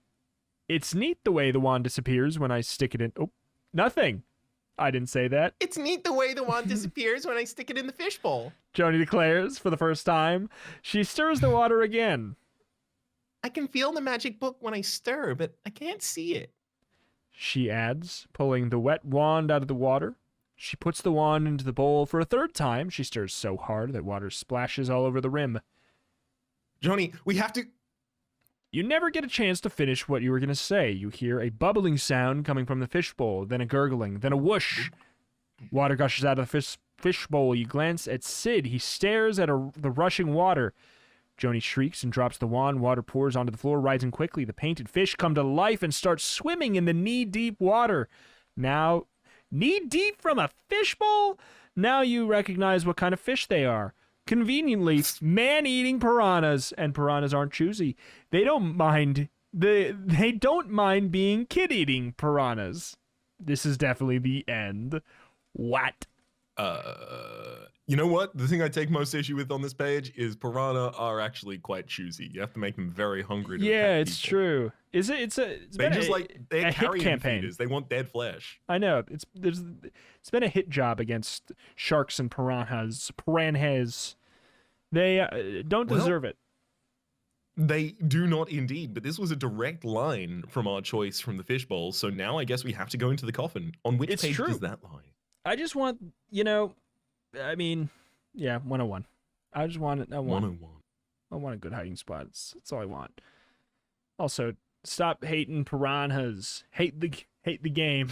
It's neat the way the wand disappears when I stick it in. Oh, nothing. I didn't say that. It's neat the way the wand disappears when I stick it in the fishbowl. Joni declares for the first time. She stirs the water again. I can feel the magic book when I stir, but I can't see it. She adds, pulling the wet wand out of the water. She puts the wand into the bowl for a third time. She stirs so hard that water splashes all over the rim. Joni, we have to... You never get a chance to finish what you were going to say. You hear a bubbling sound coming from the fishbowl, then a gurgling, then a whoosh. Water gushes out of the fishbowl. You glance at Sid. He stares at the rushing water. Joni shrieks and drops the wand. Water pours onto the floor, rising quickly. The painted fish come to life and start swimming in the knee-deep water. Now, knee-deep from a fishbowl? Now you recognize what kind of fish they are. Conveniently, man-eating piranhas. And piranhas aren't choosy. They don't mind... They don't mind being kid-eating piranhas. This is definitely the end. What? You know what? The thing I take most issue with on this page is piranha are actually quite choosy. You have to make them very hungry to Yeah, attack it's people. true. Is it? They're just they're a hit carrion campaign. feeders. They want dead flesh. I know. It's been a hit job against sharks and piranhas. They don't deserve it. They do not indeed, but this was a direct line from our choice from the fishbowl, so now I guess we have to go into the coffin. On which It's page true. does that lie? I just want, I mean, yeah, 101. I just want it. I want 101. a good hiding spot. That's all I want. Also, stop hating piranhas. Hate the game.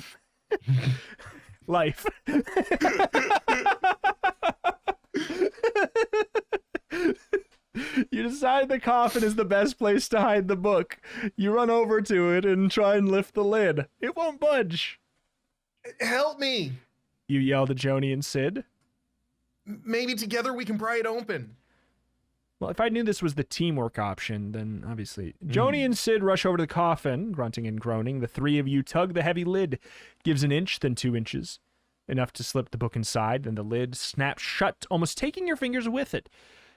Life. You decide the coffin is the best place to hide the book. You run over to it and try and lift the lid. It won't budge. Help me! You yell to Joni and Sid. Maybe together we can pry it open. Well, if I knew this was the teamwork option, then obviously. Joni and Sid rush over to the coffin, grunting and groaning. The three of you tug the heavy lid. Gives an inch, then 2 inches. Enough to slip the book inside, then the lid snaps shut, almost taking your fingers with it.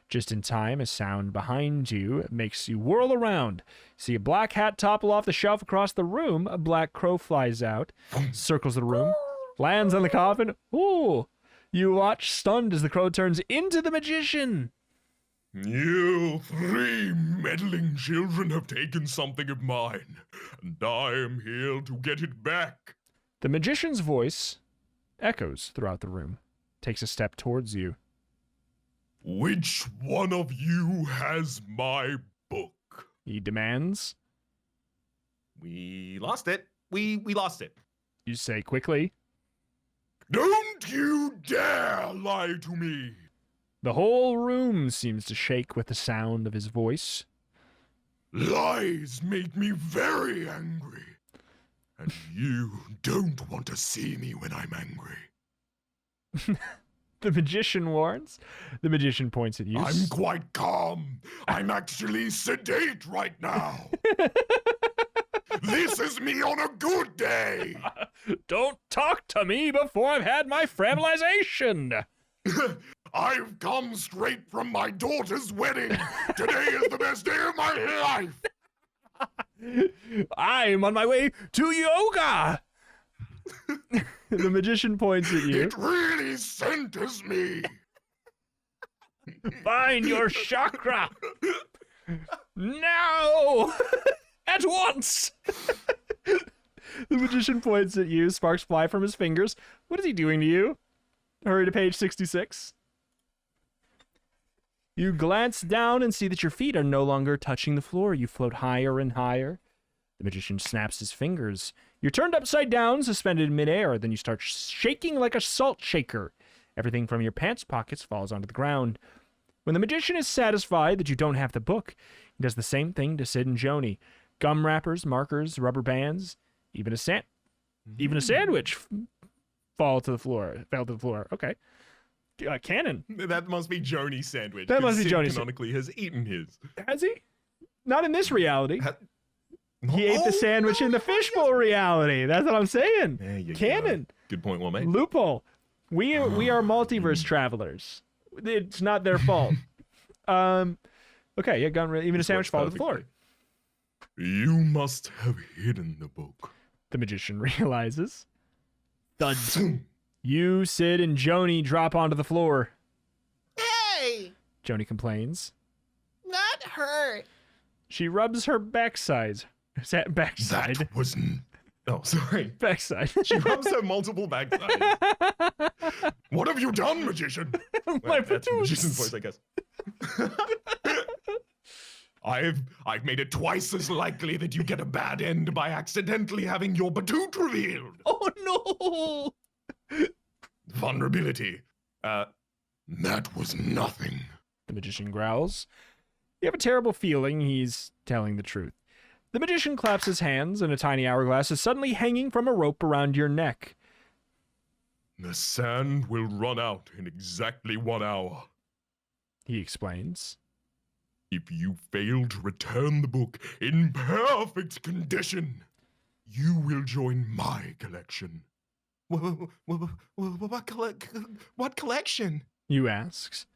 Just in time, a sound behind you makes you whirl around. See a black hat topple off the shelf across the room. A black crow flies out, circles the room, lands on the coffin. Ooh! You watch stunned as the crow turns into the magician. You 3 meddling children have taken something of mine, and I am here to get it back. The magician's voice echoes throughout the room, takes a step towards you. Which one of you has my book? He demands. We lost it. We lost it. You say quickly. Don't you dare lie to me! The whole room seems to shake with the sound of his voice. Lies make me very angry. And you don't want to see me when I'm angry. The magician warns. The magician points at you. I'm quite calm. I'm actually sedate right now. This is me on a good day. Don't talk to me before I've had my framilization. I've come straight from my daughter's wedding. Today is the best day of my life. I'm on my way to yoga. The magician points at you. It really centers me. Find your chakra. Now. At once. The magician points at you. Sparks fly from his fingers. What is he doing to you? Hurry to page 66. You glance down and see that your feet are no longer touching the floor. You float higher and higher. The magician snaps his fingers. You're turned upside down, suspended in midair. Then you start shaking like a salt shaker. Everything from your pants pockets falls onto the ground. When the magician is satisfied that you don't have the book, he does the same thing to Sid and Joni. Gum wrappers, markers, rubber bands, even a sandwich fell to the floor. Okay. Cannon. That must be Joni's sandwich. That must be Sid Joni's. Canonically has eaten his. Has he? Not in this reality. No. He ate the sandwich in the fishbowl reality. That's what I'm saying. There you Canon. go. Good point, well made. Loophole. We are multiverse travelers. It's not their fault. Okay, yeah, even a sandwich fall to the floor. You must have hidden the book. The magician realizes. Thud. You, Sid, and Joni drop onto the floor. Hey! Joni complains. Not her! She rubs her backside. Backside. That wasn't. Oh, sorry. Backside. She rubs her multiple backsides. What have you done, magician? My That's patoots. magician's voice, I guess. I've made it twice as likely that you get a bad end by accidentally having your batoot revealed. Oh no! Vulnerability. That was nothing. The magician growls. You have a terrible feeling he's telling the truth. The magician claps his hands, and a tiny hourglass is suddenly hanging from a rope around your neck. The sand will run out in exactly 1 hour. He explains. If you fail to return the book in perfect condition, you will join my collection. What collection? You ask.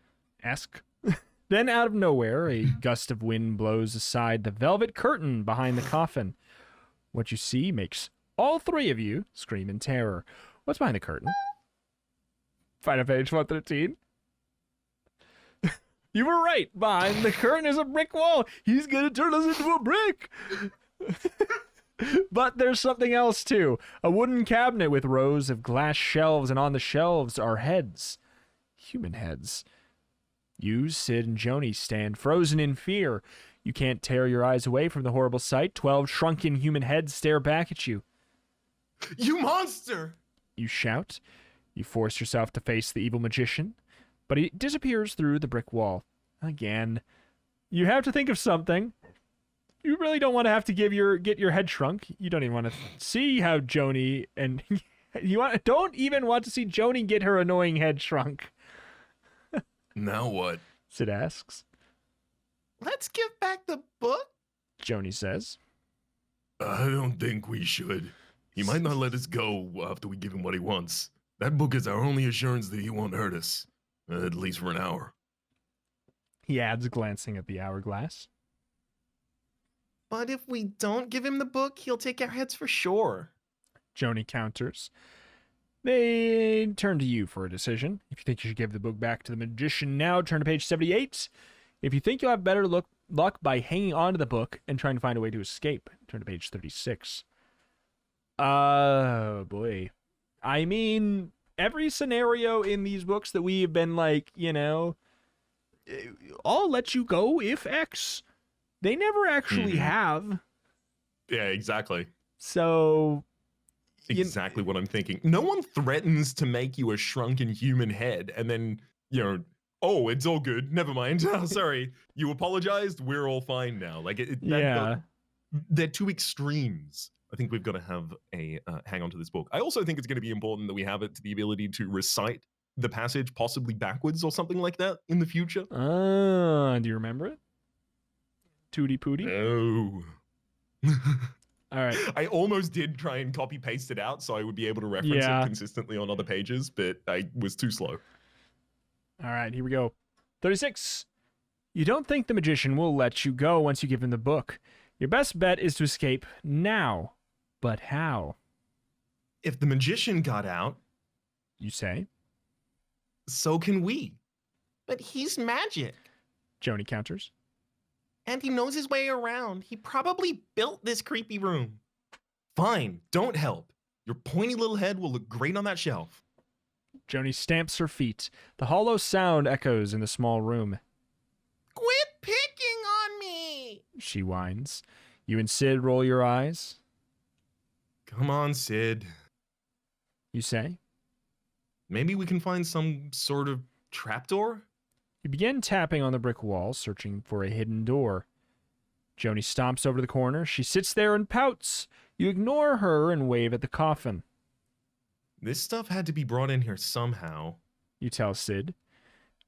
Then out of nowhere, a gust of wind blows aside the velvet curtain behind the coffin. What you see makes all three of you scream in terror. What's behind the curtain? Find on page 113. You were right. Behind the curtain is a brick wall. He's gonna turn us into a brick. But there's something else too. A wooden cabinet with rows of glass shelves, and on the shelves are heads. Human heads. You, Sid, and Joni stand frozen in fear. You can't tear your eyes away from the horrible sight. 12 shrunken human heads stare back at you. You monster! You shout. You force yourself to face the evil magician, but he disappears through the brick wall. Again. You have to think of something. You really don't want to have to get your head shrunk. You don't even want to see how Joni and don't even want to see Joni get her annoying head shrunk. Now what? Sid asks. Let's give back the book? Joni says. I don't think we should. He might not let us go after we give him what he wants. That book is our only assurance that he won't hurt us. At least for an hour. He adds, glancing at the hourglass. But if we don't give him the book, he'll take our heads for sure. Joni counters. They turn to you for a decision. If you think you should give the book back to the magician now, turn to page 78. If you think you'll have better luck by hanging on to the book and trying to find a way to escape, turn to page 36. Oh, boy. I mean, every scenario in these books that we have been like, I'll let you go if X. They never actually have. Yeah, exactly. So... Exactly what I'm thinking. No one threatens to make you a shrunken human head and then, oh, it's all good. Never mind. Oh, sorry. You apologized. We're all fine now. Like, they're two extremes. I think we've got to have a hang on to this book. I also think it's going to be important that we have it to the ability to recite the passage possibly backwards or something like that in the future. Do you remember it? Tootie Pootie? No. All right. I almost did try and copy paste it out so I would be able to reference it consistently on other pages, but I was too slow. All right, here we go. 36. You don't think the magician will let you go once you give him the book. Your best bet is to escape now. But how? If the magician got out, You say. so can we. But he's magic. Joni counters. And he knows his way around. He probably built this creepy room. Fine, don't help. Your pointy little head will look great on that shelf. Joni stamps her feet. The hollow sound echoes in the small room. Quit picking on me! She whines. You and Sid roll your eyes. Come on, Sid. You say. Maybe we can find some sort of trapdoor? You begin tapping on the brick wall, searching for a hidden door. Joni stomps over to the corner. She sits there and pouts. You ignore her and wave at the coffin. This stuff had to be brought in here somehow. You tell Sid.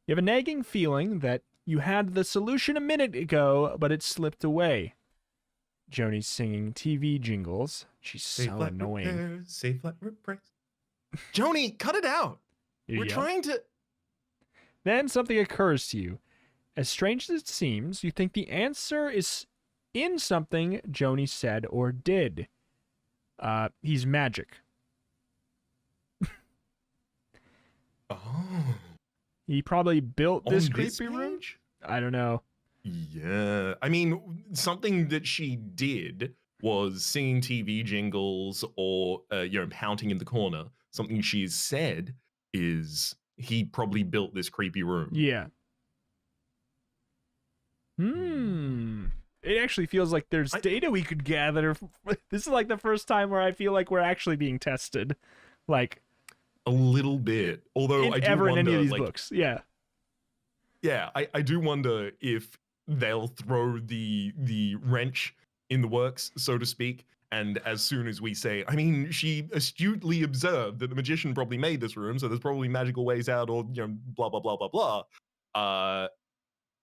You have a nagging feeling that you had the solution a minute ago, but it slipped away. Joni's singing TV jingles. She's so annoying. Repair, safe like repair. Joni, cut it out. We're trying to... Then something occurs to you. As strange as it seems, you think the answer is in something Joni said or did. He's magic. Oh. He probably built this On creepy room? page? I don't know. Yeah. I mean, something that she did was singing TV jingles or, pouting in the corner. Something she's said is he probably built this creepy room. Yeah. It actually feels like there's data we could gather. This is like the first time where I feel like we're actually being tested. Like... A little bit. Although I do ever wonder, in any of these like, books. Yeah. Yeah, I do wonder if they'll throw the wrench in the works, so to speak. And as soon as we say, I mean, she astutely observed that the magician probably made this room, so there's probably magical ways out, or blah blah blah blah blah.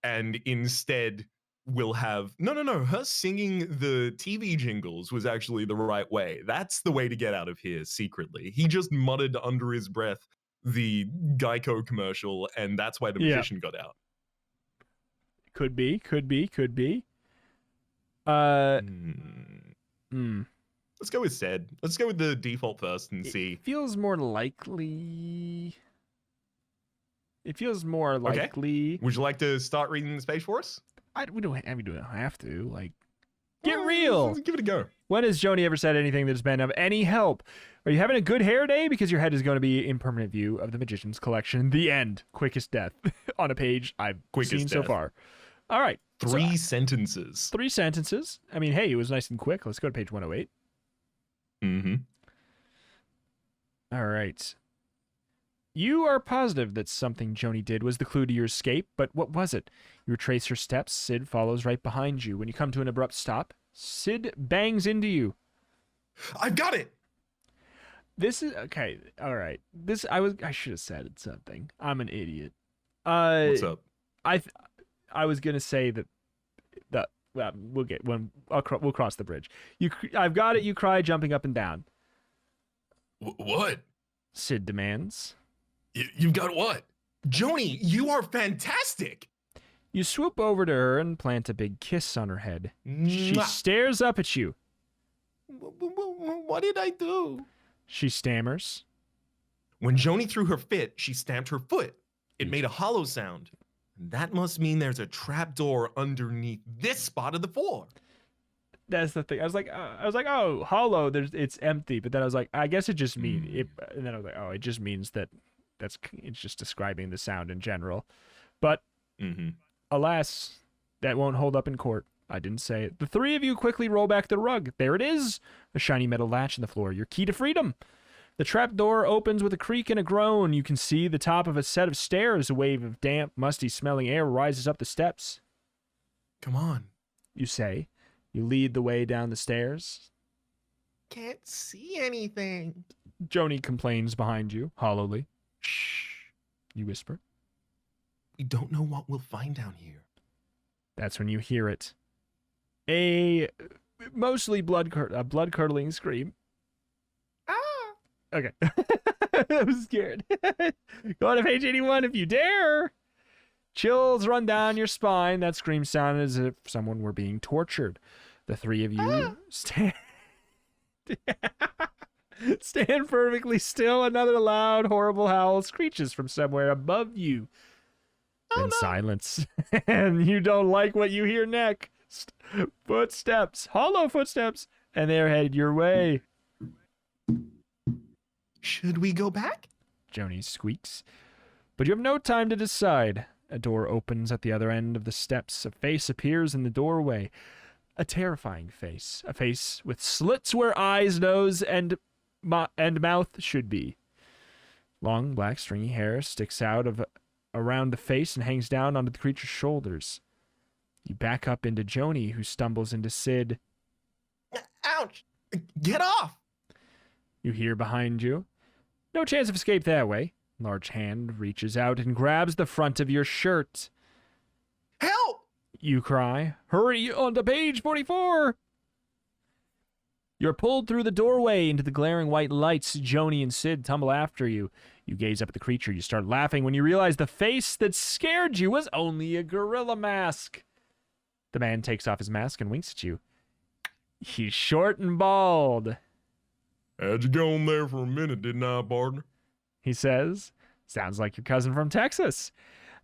And instead we'll have no. Her singing the TV jingles was actually the right way. That's the way to get out of here secretly. He just muttered under his breath the Geico commercial, and that's why the magician got out. Could be. Let's go with said. Let's go with the default first and see. Feels more likely. It feels more likely. Would you like to start reading the page for us? We don't have to. Like, get real. Give it a go. When has Joni ever said anything that's been of any help? Are you having a good hair day? Because your head is going to be in permanent view of the Magician's collection. The end. Quickest death on a page I've seen so far. All right. Three sentences. 3 sentences. I mean, hey, it was nice and quick. Let's go to page 108. Mm-hmm. All right. You are positive that something Joni did was the clue to your escape, but what was it? You retrace her steps. Sid follows right behind you. When you come to an abrupt stop, Sid bangs into you. I've got it. This is okay. All right. I should have said something. I'm an idiot. What's up? I was gonna say that well, we'll get when we'll cross the bridge. I've got it. You cry, jumping up and down. What? Sid demands. You've got what? Joni, you are fantastic. You swoop over to her and plant a big kiss on her head. She Mwah. stares up at you. What did I do? She stammers. When Joni threw her fit, she stamped her foot. It made a hollow sound. That must mean there's a trapdoor underneath this spot of the floor. That's the thing. I was like, oh, hollow. It's empty. But then I was like, I guess it just means it. And then I was like, oh, it just means that it's just describing the sound in general. But alas, that won't hold up in court. I didn't say it. The 3 of you quickly roll back the rug. There it is, a shiny metal latch in the floor. Your key to freedom. The trapdoor opens with a creak and a groan. You can see the top of a set of stairs. A wave of damp, musty-smelling air rises up the steps. Come on, you say. You lead the way down the stairs. Can't see anything. Joni complains behind you, hollowly. Shh. You whisper. We don't know what we'll find down here. That's when you hear it. A mostly blood-curdling scream. Ah! Okay. I was scared. Go on to page 81 if you dare. Chills run down your spine. That scream sounded as if someone were being tortured. The 3 of you stand perfectly still. Another loud, horrible howl screeches from somewhere above you. Then silence. And you don't like what you hear next. Footsteps, hollow footsteps, and they're headed your way. Should we go back? Joni squeaks. But you have no time to decide. A door opens at the other end of the steps. A face appears in the doorway. A terrifying face. A face with slits where eyes, nose, and mouth should be. Long, black, stringy hair sticks out of around the face and hangs down onto the creature's shoulders. You back up into Joni, who stumbles into Sid. Ouch! Get off! You hear behind you. No chance of escape that way. Large hand reaches out and grabs the front of your shirt. Help! You cry. Hurry on to page 44! You're pulled through the doorway into the glaring white lights. Joni and Sid tumble after you. You gaze up at the creature. You start laughing when you realize the face that scared you was only a gorilla mask. The man takes off his mask and winks at you. He's short and bald. Had you gone there for a minute, didn't I, partner? He says. Sounds like your cousin from Texas.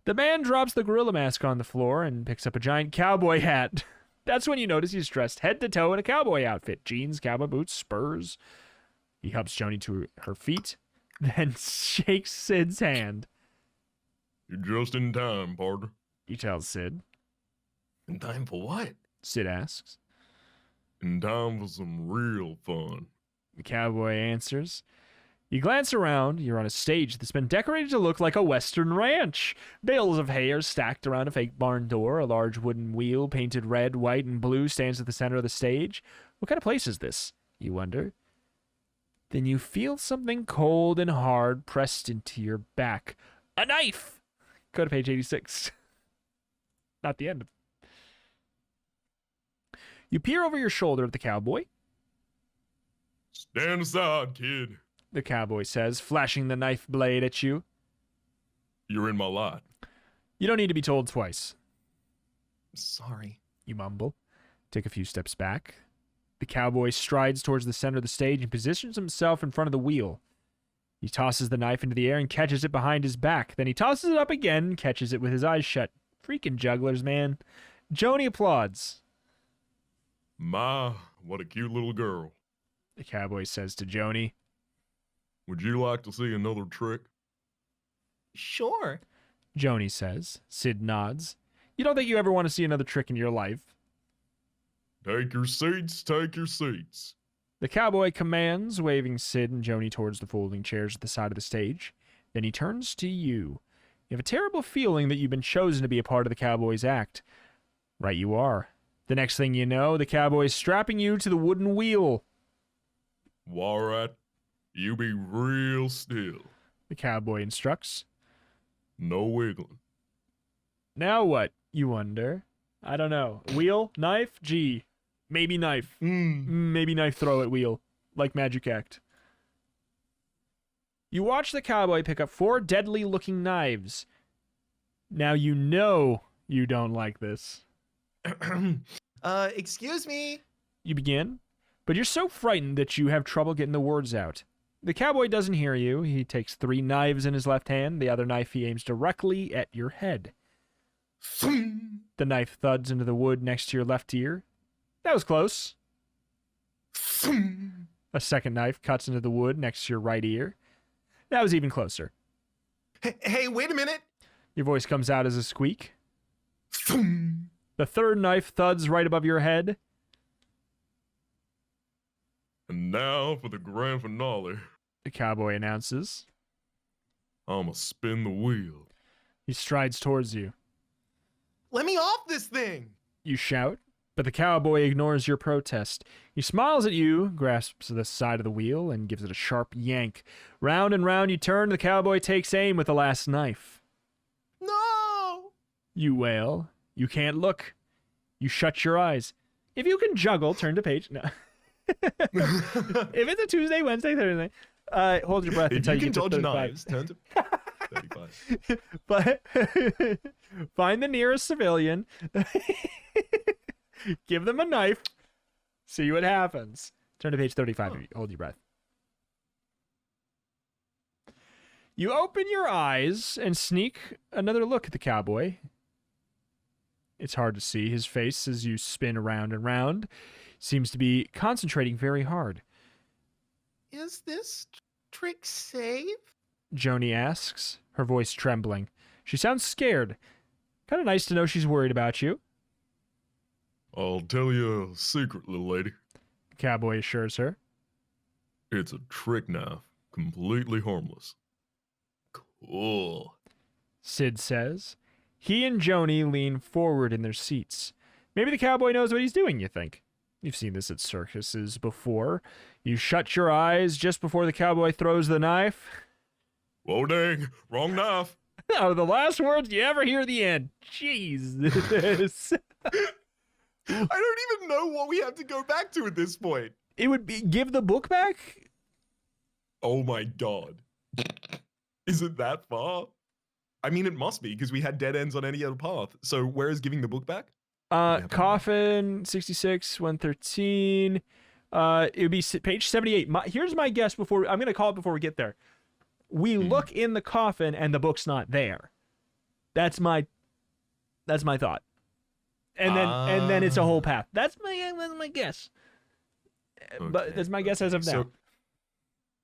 The man drops the gorilla mask on the floor and picks up a giant cowboy hat. That's when you notice he's dressed head to toe in a cowboy outfit. Jeans, cowboy boots, spurs. He helps Joni to her feet, then shakes Sid's hand. You're just in time, partner. He tells Sid. In time for what? Sid asks. In time for some real fun. The cowboy answers. You glance around. You're on a stage that's been decorated to look like a western ranch. Bales of hay are stacked around a fake barn door. A large wooden wheel painted red, white, and blue stands at the center of the stage. What kind of place is this? You wonder. Then you feel something cold and hard pressed into your back. A knife! Go to page 86. Not the end. You peer over your shoulder at the cowboy. Stand aside, kid. The cowboy says, flashing the knife blade at you. You're in my lot. You don't need to be told twice. Sorry. You mumble. Take a few steps back. The cowboy strides towards the center of the stage and positions himself in front of the wheel. He tosses the knife into the air and catches it behind his back. Then he tosses it up again and catches it with his eyes shut. Freaking jugglers, man. Joni applauds. My, what a cute little girl. The cowboy says to Joni. Would you like to see another trick? Sure. Joni says. Sid nods. You don't think you ever want to see another trick in your life? Take your seats, take your seats. The cowboy commands, waving Sid and Joni towards the folding chairs at the side of the stage. Then he turns to you. You have a terrible feeling that you've been chosen to be a part of the cowboy's act. Right you are. The next thing you know, the cowboy is strapping you to the wooden wheel. All right, you be real still. The cowboy instructs. No wiggling. Now what, you wonder? I don't know. Wheel? Knife? Gee. Maybe knife. Maybe knife throw at wheel. Like Magic Act. You watch the cowboy pick up 4 deadly-looking knives. Now you know you don't like this. Excuse me. You begin, but you're so frightened that you have trouble getting the words out. The cowboy doesn't hear you. He takes 3 knives in his left hand. The other knife he aims directly at your head. The knife thuds into the wood next to your left ear. That was close. A second knife cuts into the wood next to your right ear. That was even closer. Hey, wait a minute. Your voice comes out as a squeak. The third knife thuds right above your head. And now for the grand finale. The cowboy announces. I'ma spin the wheel. He strides towards you. Let me off this thing. You shout, but the cowboy ignores your protest. He smiles at you, grasps the side of the wheel, and gives it a sharp yank. Round and round you turn, the cowboy takes aim with the last knife. No! You wail. You can't look. You shut your eyes. If you can juggle, turn to page... No. If it's a Tuesday, Wednesday, Thursday, hold your breath until you you can get to dodge 35. knives. Turn to 35. But find the nearest civilian, give them a knife, see what happens. Turn to page 35. Hold your breath. You open your eyes and sneak another look at the cowboy. It's hard to see his face as you spin around and round. seems to be concentrating very hard. Is this trick safe? Joni asks, her voice trembling. She sounds scared. Kind of nice to know she's worried about you. I'll tell you a secret, little lady. The cowboy assures her. It's a trick knife, completely harmless. Cool. Sid says. He and Joni lean forward in their seats. Maybe the cowboy knows what he's doing, you think. You've seen this at circuses before. You shut your eyes just before the cowboy throws the knife. Whoa, dang, wrong knife. Oh, the last words you ever hear at the end. Jesus. I don't even know what we have to go back to at this point. It would be give the book back? Oh my god. Is it that far? I mean, it must be, because we had dead ends on any other path. So where is giving the book back? Coffin, 66, 113. It would be page 78. Here's my guess before... I'm going to call it before we get there. We look in the coffin and the book's not there. That's my thought. And then it's a whole path. That's my guess. But that's my guess as of now. So,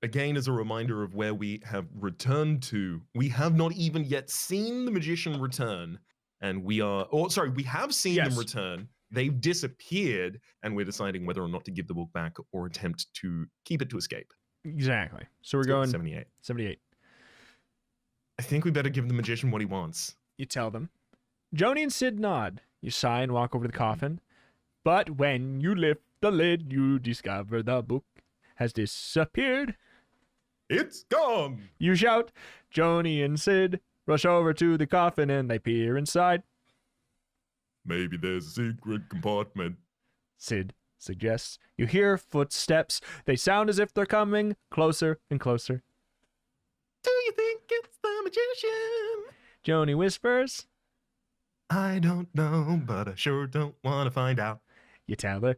again, as a reminder of where we have returned to, we have not even yet seen the magician return, and we have seen them return. They've disappeared, and we're deciding whether or not to give the book back or attempt to keep it to escape. Exactly. So we're going 78. 78. I think we better give the magician what he wants. You tell them. Joni and Sid nod. You sigh and walk over to the coffin. But when you lift the lid, you discover the book has disappeared. It's gone! You shout. Joni and Sid rush over to the coffin and they peer inside. Maybe there's a secret compartment. Sid suggests. You hear footsteps. They sound as if they're coming closer and closer. Do you think it's the magician? Joni whispers. I don't know, but I sure don't want to find out. You tell her.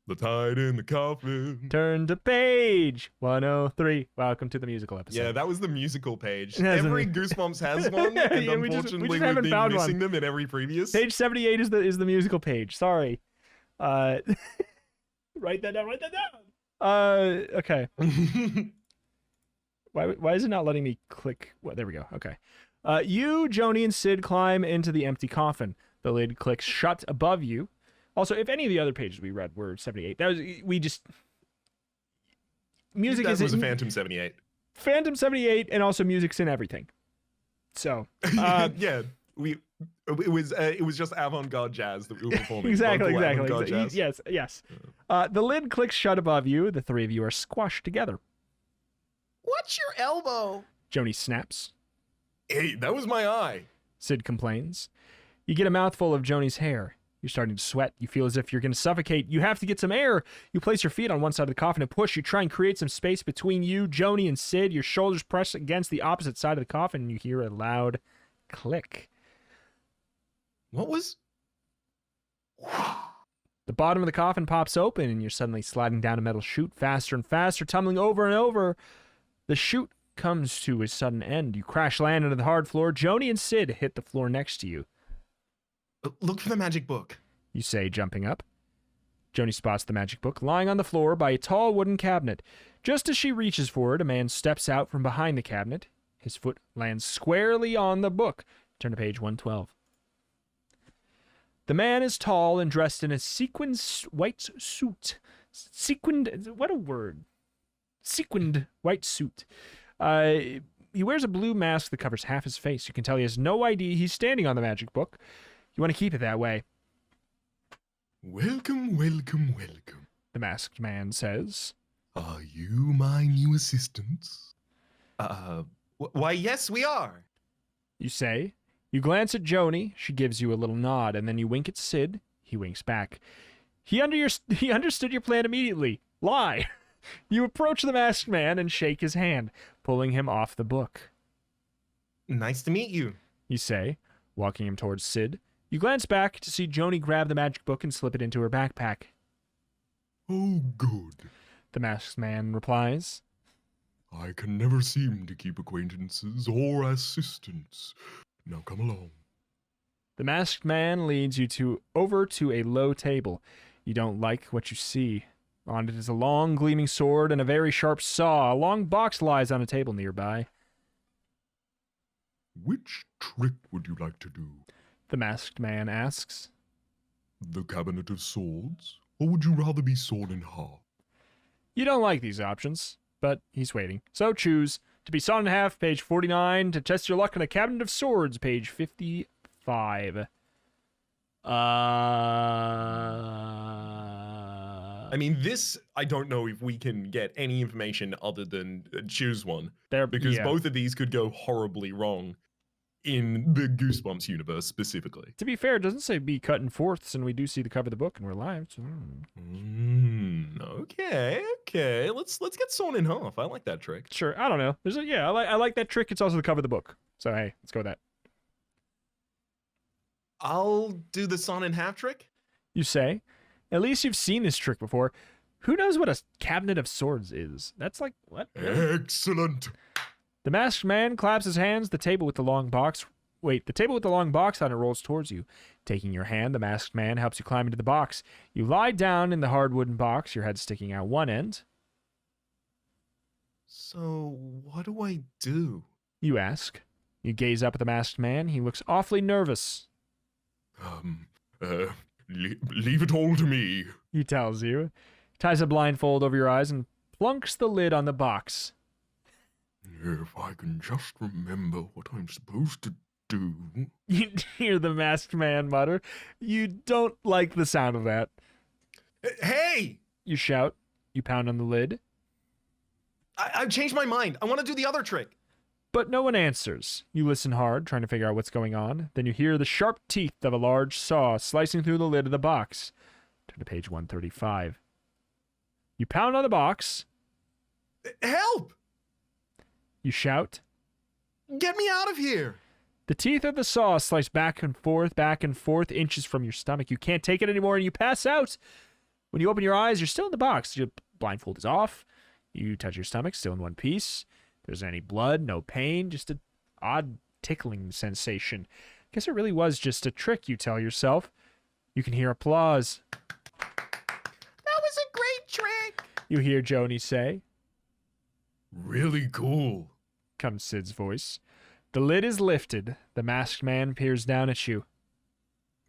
The tide in the coffin. Turn to page 103. Welcome to the musical episode. Yeah, that was the musical page. Hasn't Every it? Goosebumps has one, and Yeah, unfortunately we just haven't we've been found missing one. them in every previous. Page 78 is the musical page. Sorry. Write that down. Okay. Why is it not letting me click? Well, there we go. Okay. You, Joni, and Sid climb into the empty coffin. The lid clicks shut above you. Also, if any of the other pages we read were 78, music that is was a in Phantom 78. Phantom 78, and also music's in everything. So Yeah, it was just avant-garde jazz that we were performing. exactly. Avant-garde jazz. Yes. The lid clicks shut above you. The three of you are squashed together. What's your elbow? Joni snaps. Hey, that was my eye. Sid complains. You get a mouthful of Joni's hair. You're starting to sweat. You feel as if you're going to suffocate. You have to get some air. You place your feet on one side of the coffin and push. You try and create some space between you, Joni, and Sid. Your shoulders press against the opposite side of the coffin, and you hear a loud click. What was? The bottom of the coffin pops open, and you're suddenly sliding down a metal chute faster and faster, tumbling over and over. The chute comes to a sudden end. You crash land into the hard floor. Joni and Sid hit the floor next to you. Look for the magic book. You say, jumping up. Joni spots the magic book lying on the floor by a tall wooden cabinet. Just as she reaches for it, a man steps out from behind the cabinet. His foot lands squarely on the book. Turn to page 112. The man is tall and dressed in a sequined white suit. Sequined, what a word. Sequined white suit. He wears a blue mask that covers half his face. You can tell he has no ID. He's standing on the magic book. You want to keep it that way. Welcome, welcome, welcome. The masked man says. Are you my new assistants? Why, yes, we are. You say. You glance at Joni. She gives you a little nod, and then you wink at Sid. He winks back. He understood your plan immediately. Lie. You approach the masked man and shake his hand, pulling him off the book. Nice to meet you. You say, walking him towards Sid. You glance back to see Joni grab the magic book and slip it into her backpack. Oh, good. The masked man replies. I can never seem to keep acquaintances or assistants. Now come along. The masked man leads you over to a low table. You don't like what you see. On it is a long, gleaming sword and a very sharp saw. A long box lies on a table nearby. Which trick would you like to do? The masked man asks. The Cabinet of Swords? Or would you rather be sawn in half? You don't like these options, but he's waiting. So choose. To be sawn in half, page 49. To test your luck on a Cabinet of Swords, page 55. I mean, this, I don't know if we can get any information other than choose one. Because both of these could go horribly wrong in the Goosebumps universe specifically. To be fair, it doesn't say be cut in fourths, and we do see the cover of the book, and we're live. So. Okay. Let's get sawn in half. I like that trick. Sure, I don't know. I like that trick. It's also the cover of the book. So hey, let's go with that. I'll do the sawn in half trick. You say? At least you've seen this trick before. Who knows what a Cabinet of Swords is? That's like, what? Excellent. The masked man claps his hands. The table with the long box on it rolls towards you. Taking your hand, the masked man helps you climb into the box. You lie down in the hard wooden box, your head sticking out one end. So, what do I do? You ask. You gaze up at the masked man. He looks awfully nervous. Leave it all to me. He tells you. Ties a blindfold over your eyes and plunks the lid on the box. If I can just remember what I'm supposed to do. You hear the masked man mutter. You don't like the sound of that. Hey! You shout. You pound on the lid. I've changed my mind. I want to do the other trick. But no one answers. You listen hard, trying to figure out what's going on. Then you hear the sharp teeth of a large saw slicing through the lid of the box. Turn to page 135. You pound on the box. Help! You shout. Get me out of here! The teeth of the saw slice back and forth, inches from your stomach. You can't take it anymore and you pass out. When you open your eyes, you're still in the box. Your blindfold is off. You touch your stomach, still in one piece. There's any blood, no pain, just an odd tickling sensation. Guess it really was just a trick, you tell yourself. You can hear applause. That was a great trick. You hear Joni say. Really cool. Comes Sid's voice. The lid is lifted. The masked man peers down at you.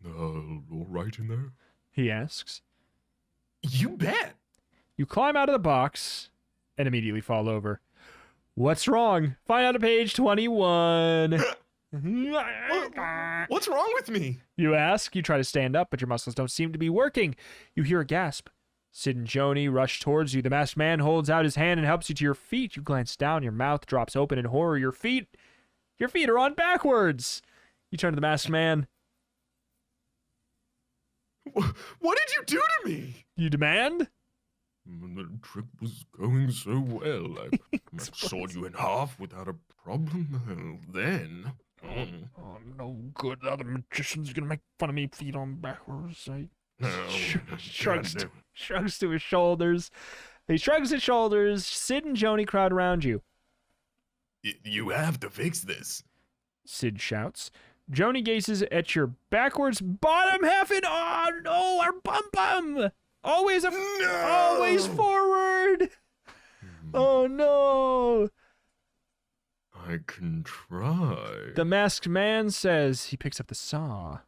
All right in there? He asks. You bet. You climb out of the box and immediately fall over. What's wrong? Find out at page 21. What's wrong with me? You ask. You try to stand up, but your muscles don't seem to be working. You hear a gasp. Sid and Joni rush towards you. The masked man holds out his hand and helps you to your feet. You glance down. Your mouth drops open in horror. Your feet are on backwards. You turn to the masked man. What did you do to me? You demand? The trick was going so well. I sawed you in half without a problem. Then... Oh, no good. The other magician's gonna make fun of me feet on backwards. Shrugs to his shoulders. He shrugs his shoulders. Sid and Joni crowd around you. You have to fix this. Sid shouts. Joni gazes at your backwards bottom half and oh no, our bum. Always forward. Oh no. I can try. The masked man says. He picks up the saw.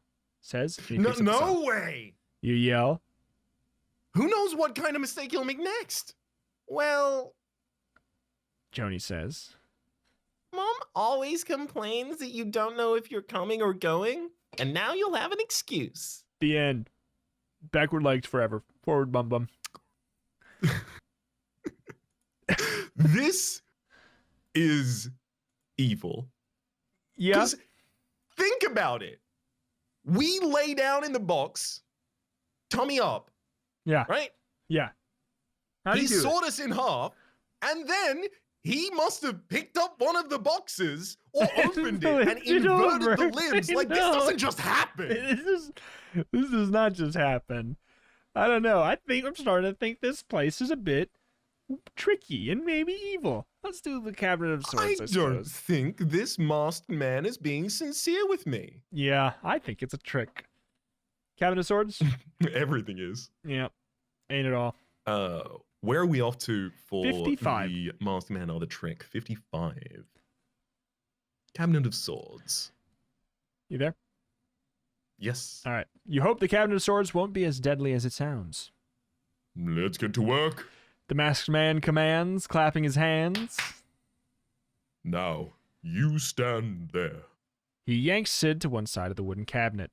No way. You yell. Who knows what kind of mistake he'll make next? Well, Joni says. Mom always complains that you don't know if you're coming or going, and now you'll have an excuse. The end. Backward legs forever. Forward bum. This is evil. Yeah. 'Cause think about it. We lay down in the box, tummy up. Yeah. Right? Yeah. How do He you do sawed us in half, and then he must have picked up one of the boxes or opened it and inverted the limbs. Like, this doesn't just happen. This does not just happen. I don't know. I'm starting to think this place is a bit tricky and maybe evil. Let's do the Cabinet of Swords, I don't suppose. think this masked man is being sincere with me. Yeah, I think it's a trick. Cabinet of Swords? Everything is. Yep. Ain't it all. Where are we off to for 55. the Masked Man or the trick? 55. Cabinet of Swords. You there? Yes. All right. You hope the Cabinet of Swords won't be as deadly as it sounds. Let's get to work. The Masked Man commands, clapping his hands. Now, you stand there. He yanks Sid to one side of the wooden cabinet.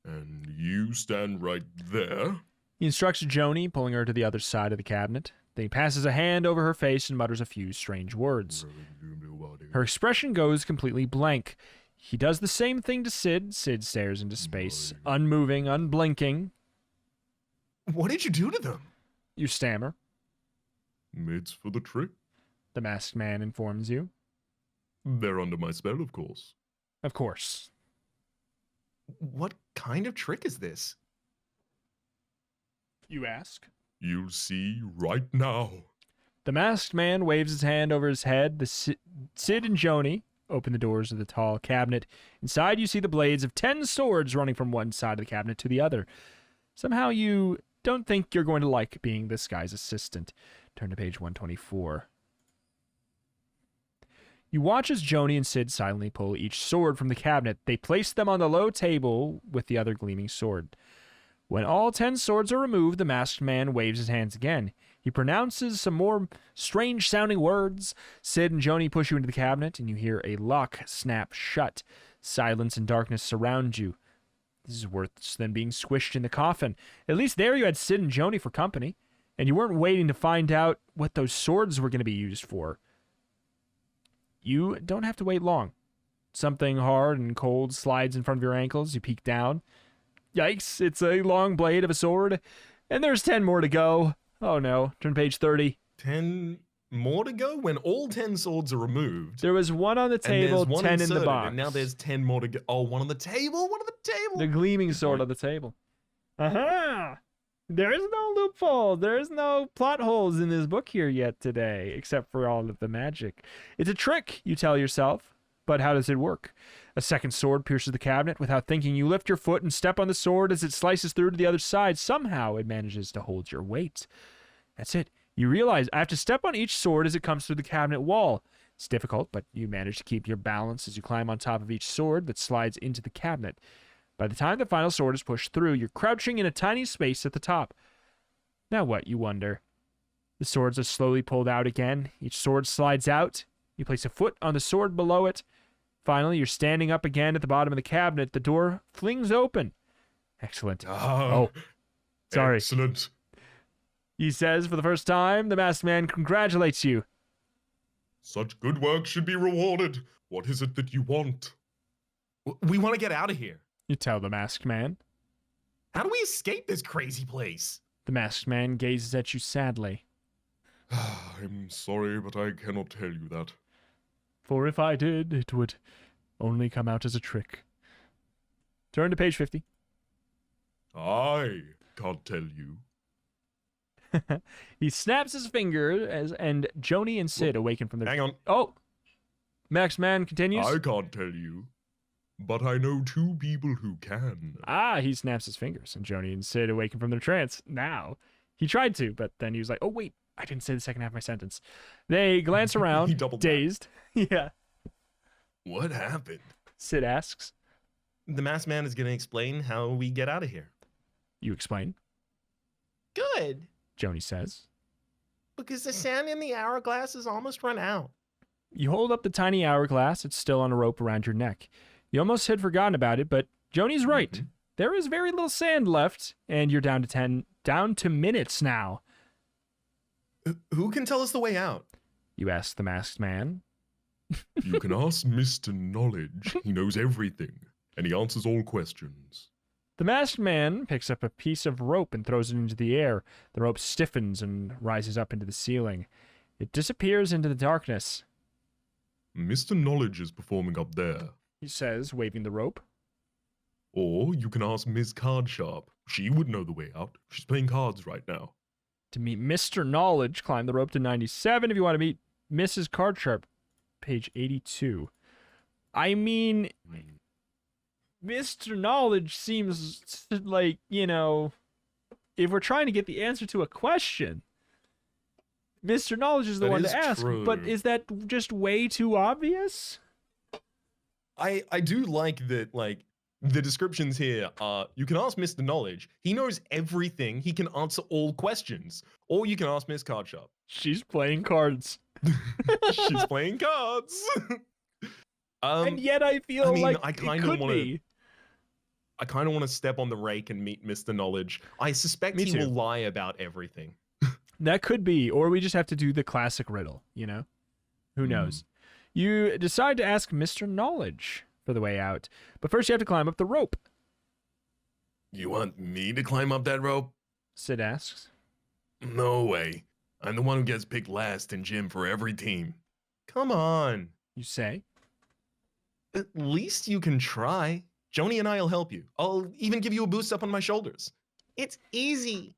And you stand right there. He instructs Joni, pulling her to the other side of the cabinet. Then he passes a hand over her face and mutters a few strange words. Her expression goes completely blank. He does the same thing to Sid. Sid stares into space, unmoving, unblinking. What did you do to them? You stammer. It's for the trick. The Masked Man informs you. They're under my spell, of course. Of course. What kind of trick is this? You ask. You'll see right now. The Masked Man waves his hand over his head. Sid and Joni open the doors of the tall cabinet. Inside, you see the blades of 10 swords running from one side of the cabinet to the other. Somehow you don't think you're going to like being this guy's assistant. Turn to page 124. You watch as Joni and Sid silently pull each sword from the cabinet. They place them on the low table with the other gleaming sword. When all 10 swords are removed, the Masked Man waves his hands again. He pronounces some more strange-sounding words. Sid and Joni push you into the cabinet, and you hear a lock snap shut. Silence and darkness surround you. This is worse than being squished in the coffin. At least there you had Sid and Joni for company, and you weren't waiting to find out what those swords were going to be used for. You don't have to wait long. Something hard and cold slides in front of your ankles. You peek down. Yikes, it's a long blade of a sword, and there's 10 more to go. Oh no, turn page 30. 10 more to go? When all 10 swords are removed. There was one on the and table, there's one 10 in inserted, the box. And now there's 10 more to go. Oh, one on the table? One on the table? The gleaming sword point. on the table. Aha! There is no loophole. There is no plot holes in this book here yet today, except for all of the magic. It's a trick, you tell yourself. But how does it work? A second sword pierces the cabinet. Without thinking, you lift your foot and step on the sword as it slices through to the other side. Somehow, it manages to hold your weight. That's it. You realize I have to step on each sword as it comes through the cabinet wall. It's difficult, but you manage to keep your balance as you climb on top of each sword that slides into the cabinet. By the time the final sword is pushed through, you're crouching in a tiny space at the top. Now what, you wonder? The swords are slowly pulled out again. Each sword slides out. You place a foot on the sword below it. Finally, you're standing up again at the bottom of the cabinet. The door flings open. Excellent. Oh, sorry. Excellent. He says for the first time. The Masked Man congratulates you. Such good work should be rewarded. What is it that you want? We want to get out of here. You tell the Masked Man. How do we escape this crazy place? The Masked Man gazes at you sadly. I'm sorry, but I cannot tell you that. For if I did, it would only come out as a trick. Turn to page 50. I can't tell you. He snaps his finger and Joni and Sid awaken from their... Hang on. Oh! Masked Man continues. I can't tell you, but I know 2 people who can. He snaps his fingers, and Joni and Sid awaken from their trance. Now, he tried to, but then he was like, oh, wait, I didn't say the second half of my sentence. They glance around, He doubled back. dazed. Yeah, What happened? Sid asks. The Masked Man is going to explain how we get out of here. You explain, Good, Joni says. because the sand in the hourglass is almost run out. You hold up the tiny hourglass. It's still on a rope around your neck. You almost had forgotten about it, but Joni's right. Mhm. There is very little sand left, and you're down to minutes now. Who can tell us the way out? You ask the Masked Man. You can ask Mr. Knowledge. He knows everything, and he answers all questions. The Masked Man picks up a piece of rope and throws it into the air. The rope stiffens and rises up into the ceiling. It disappears into the darkness. Mr. Knowledge is performing up there. He says, waving the rope. Or you can ask Ms. Cardsharp. She would know the way out. She's playing cards right now. To meet Mr. Knowledge, climb the rope to 97. If you want to meet Mrs. Cardsharp, page 82. I mean, Mr. Knowledge seems like, if we're trying to get the answer to a question, Mr. Knowledge is the That one is to ask. But true. is that just way too obvious? I do like that, like, the descriptions here are, you can ask Mr. Knowledge. He knows everything. He can answer all questions. Or you can ask Miss Cardshop. She's playing cards. She's playing cards. And yet I feel like I it kind could of want be. to. I kind of want to step on the rake and meet Mr. Knowledge. I suspect Me he too. will lie about everything. That could be, or we just have to do the classic riddle, Who knows? You decide to ask Mr. Knowledge for the way out, but first you have to climb up the rope, You want me to climb up that rope? Sid asks. No way. I'm the one who gets picked last in gym for every team. Come on. You say. At least you can try. Joni and I'll help you. I'll even give you a boost up on my shoulders. It's easy.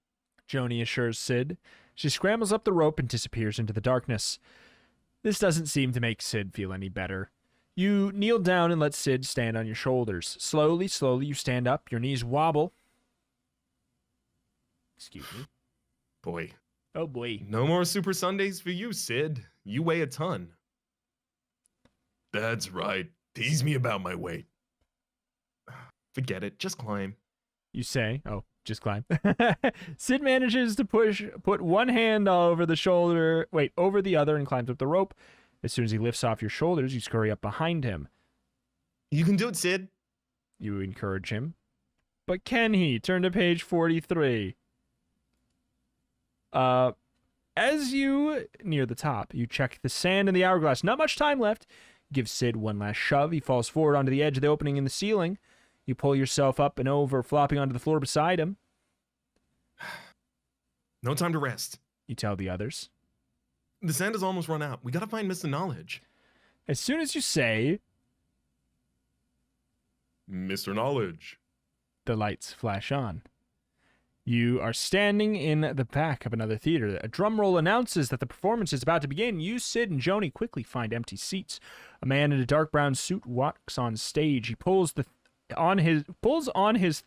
Joni assures Sid. She scrambles up the rope and disappears into the darkness. This doesn't seem to make Sid feel any better. You kneel down and let Sid stand on your shoulders. Slowly, you stand up. Your knees wobble. Excuse me. Boy, Oh boy. no more Super Sundays for you, Sid. You weigh a ton. That's right. Tease me about my weight. Forget it. Just climb. You say. Oh, just climb. Sid manages to put one hand over the other and climbs up the rope. As soon as he lifts off your shoulders, you scurry up behind him. You can do it, Sid. You encourage him. But can he? Turn to page 43. As you near the top, you check the sand in the hourglass. Not much time left. Give Sid one last shove. He falls forward onto the edge of the opening in the ceiling. You pull yourself up and over, flopping onto the floor beside him. No time to rest. You tell the others. The sand has almost run out. We gotta find Mr. Knowledge. As soon as you say, Mr. Knowledge. the lights flash on. You are standing in the back of another theater. A drum roll announces that the performance is about to begin. You, Sid, and Joni quickly find empty seats. A man in a dark brown suit walks on stage. He pulls on his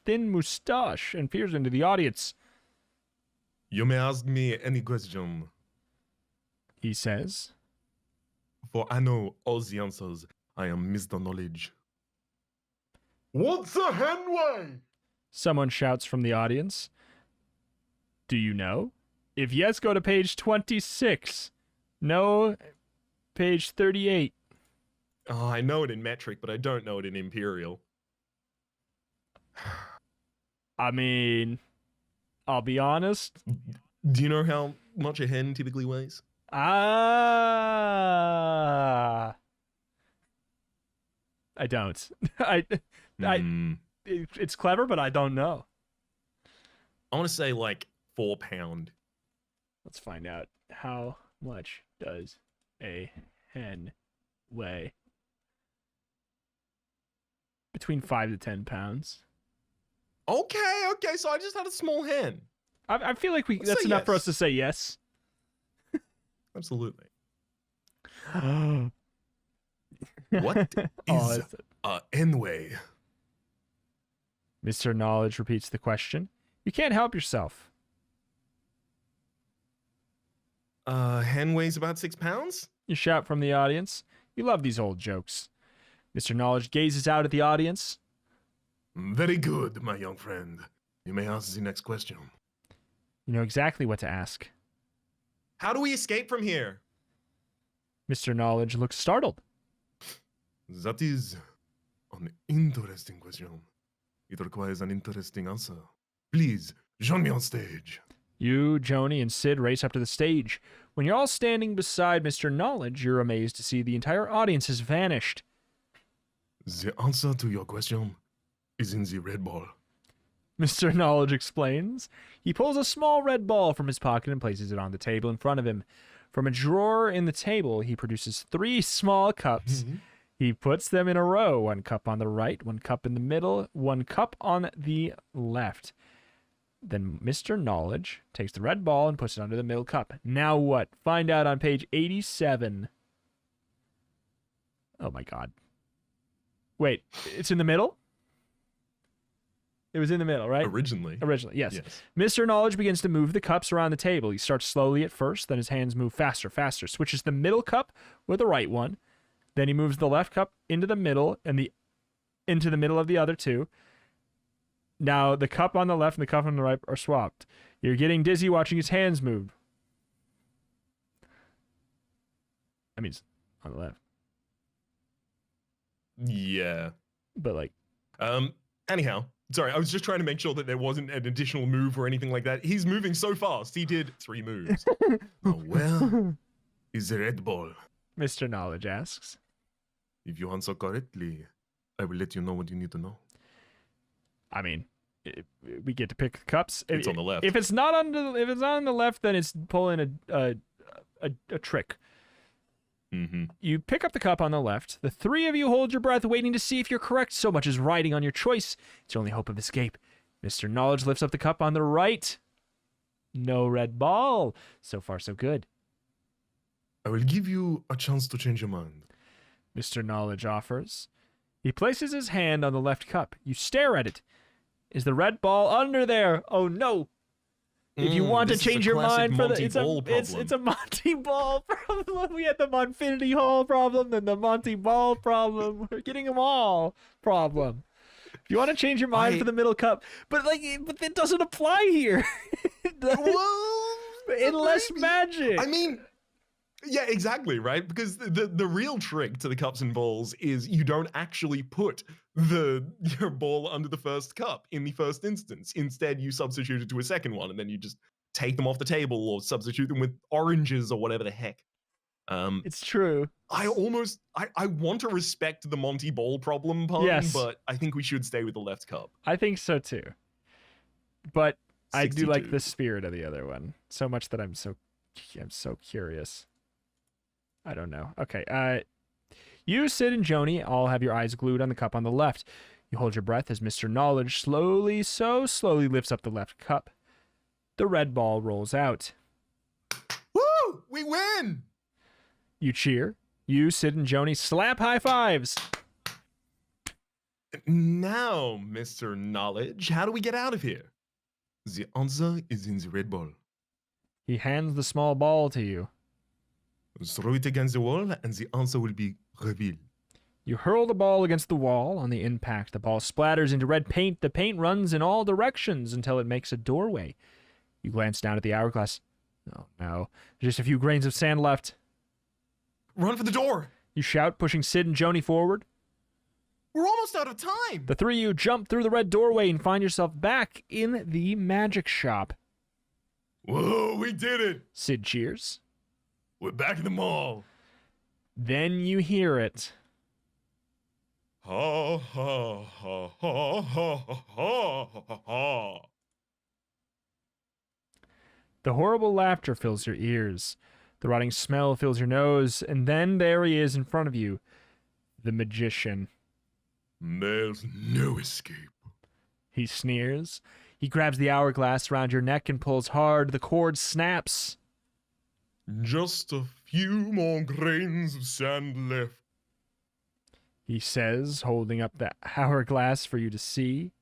thin mustache and peers into the audience. You may ask me any question, He says. for I know all the answers. I am Mr. Knowledge. What's a henway? Someone shouts from the audience. Do you know? If yes, go to page 26. No, page 38. Oh, I know it in metric, but I don't know it in imperial. I mean, I'll be honest. Do you know how much a hen typically weighs? I don't. It's clever, but I don't know. I want to say like 4 pound. Let's find out. How much does a hen weigh? Between 5 to 10 pounds. Okay, so I just had a small hen. I feel like Let's that's say enough for yes. us to say yes. Absolutely. Oh, What is that's it. a henway? Mr. Knowledge repeats the question. You can't help yourself. Hen weighs about 6 pounds? You shout from the audience. You love these old jokes. Mr. Knowledge gazes out at the audience. Very good, my young friend. You may ask the next question. You know exactly what to ask. How do we escape from here? Mr. Knowledge looks startled. That is an interesting question. It requires an interesting answer. Please, join me on stage. You, Joni, and Sid race up to the stage. When you're all standing beside Mr. Knowledge, you're amazed to see the entire audience has vanished. The answer to your question is in the red ball. Mr. Knowledge explains. He pulls a small red ball from his pocket and places it on the table in front of him. From a drawer in the table, he produces 3 small cups. He puts them in a row, 1 cup on the right, 1 cup in the middle, 1 cup on the left. Then Mr. Knowledge takes the red ball and puts it under the middle cup. Now what? Find out on page 87. Oh my god. Wait, it's in the middle? It was in the middle, right? Originally. Originally, yes. Yes. Mr. Knowledge begins to move the cups around the table. He starts slowly at first, then his hands move faster, switches the middle cup with the right one. Then he moves the left cup into the middle and into the middle of the other two. Now the cup on the left and the cup on the right are swapped. You're getting dizzy watching his hands move. I mean, it's on the left. Yeah. But like, Anyhow, sorry, I was just trying to make sure that there wasn't an additional move or anything like that. He's moving so fast. He did 3 moves. Oh, well, is the red ball. Mr. Knowledge asks. If you answer correctly, I will let you know what you need to know. I mean, we get to pick the cups. It's on the left. If it's not on the left, then it's pulling a trick. Mm-hmm. You pick up the cup on the left. The 3 of you hold your breath, waiting to see if you're correct. So much is riding on your choice. It's your only hope of escape. Mr. Knowledge lifts up the cup on the right. No red ball. So far, so good. I will give you a chance to change your mind. Mr. Knowledge offers. He places his hand on the left cup. You stare at it. Is the red ball under there? Oh no. If you want to change your mind for the it's a Monty Ball problem. We had the Monfinity Hall problem, then the Monty Ball problem. We're getting them all problem. If you want to change your mind for the middle cup, but it doesn't apply here. Well, unless maybe. magic. I mean, yeah, exactly, right? Because the real trick to the cups and balls is you don't actually put your ball under the first cup in the first instance. Instead, you substitute it to a second one, and then you just take them off the table or substitute them with oranges or whatever the heck. It's true. I want to respect the Monty Ball problem pun, Yes. but I think we should stay with the left cup. I think so too. But I do like 62. the spirit of the other one so much that I'm so curious. I don't know. Okay. You, Sid, and Joni all have your eyes glued on the cup on the left. You hold your breath as Mr. Knowledge slowly lifts up the left cup. The red ball rolls out. Woo! We win! You cheer. You, Sid, and Joni slap high fives. Now, Mr. Knowledge, how do we get out of here? The answer is in the red ball. He hands the small ball to you. Throw it against the wall, and the answer will be revealed. You hurl the ball against the wall. On the impact, the ball splatters into red paint. The paint runs in all directions until it makes a doorway. You glance down at the hourglass. Oh no, just a few grains of sand left. Run for the door! You shout, pushing Sid and Joni forward. We're almost out of time! The 3 of you jump through the red doorway and find yourself back in the magic shop. Whoa, we did it! Sid cheers. We're back in the mall. Then you hear it. Ha ha ha ha ha ha ha ha. The horrible laughter fills your ears. The rotting smell fills your nose. And then there he is in front of you. The magician. There's no escape. He sneers. He grabs the hourglass around your neck and pulls hard. The cord snaps. Just a few more grains of sand left. He says, holding up the hourglass for you to see.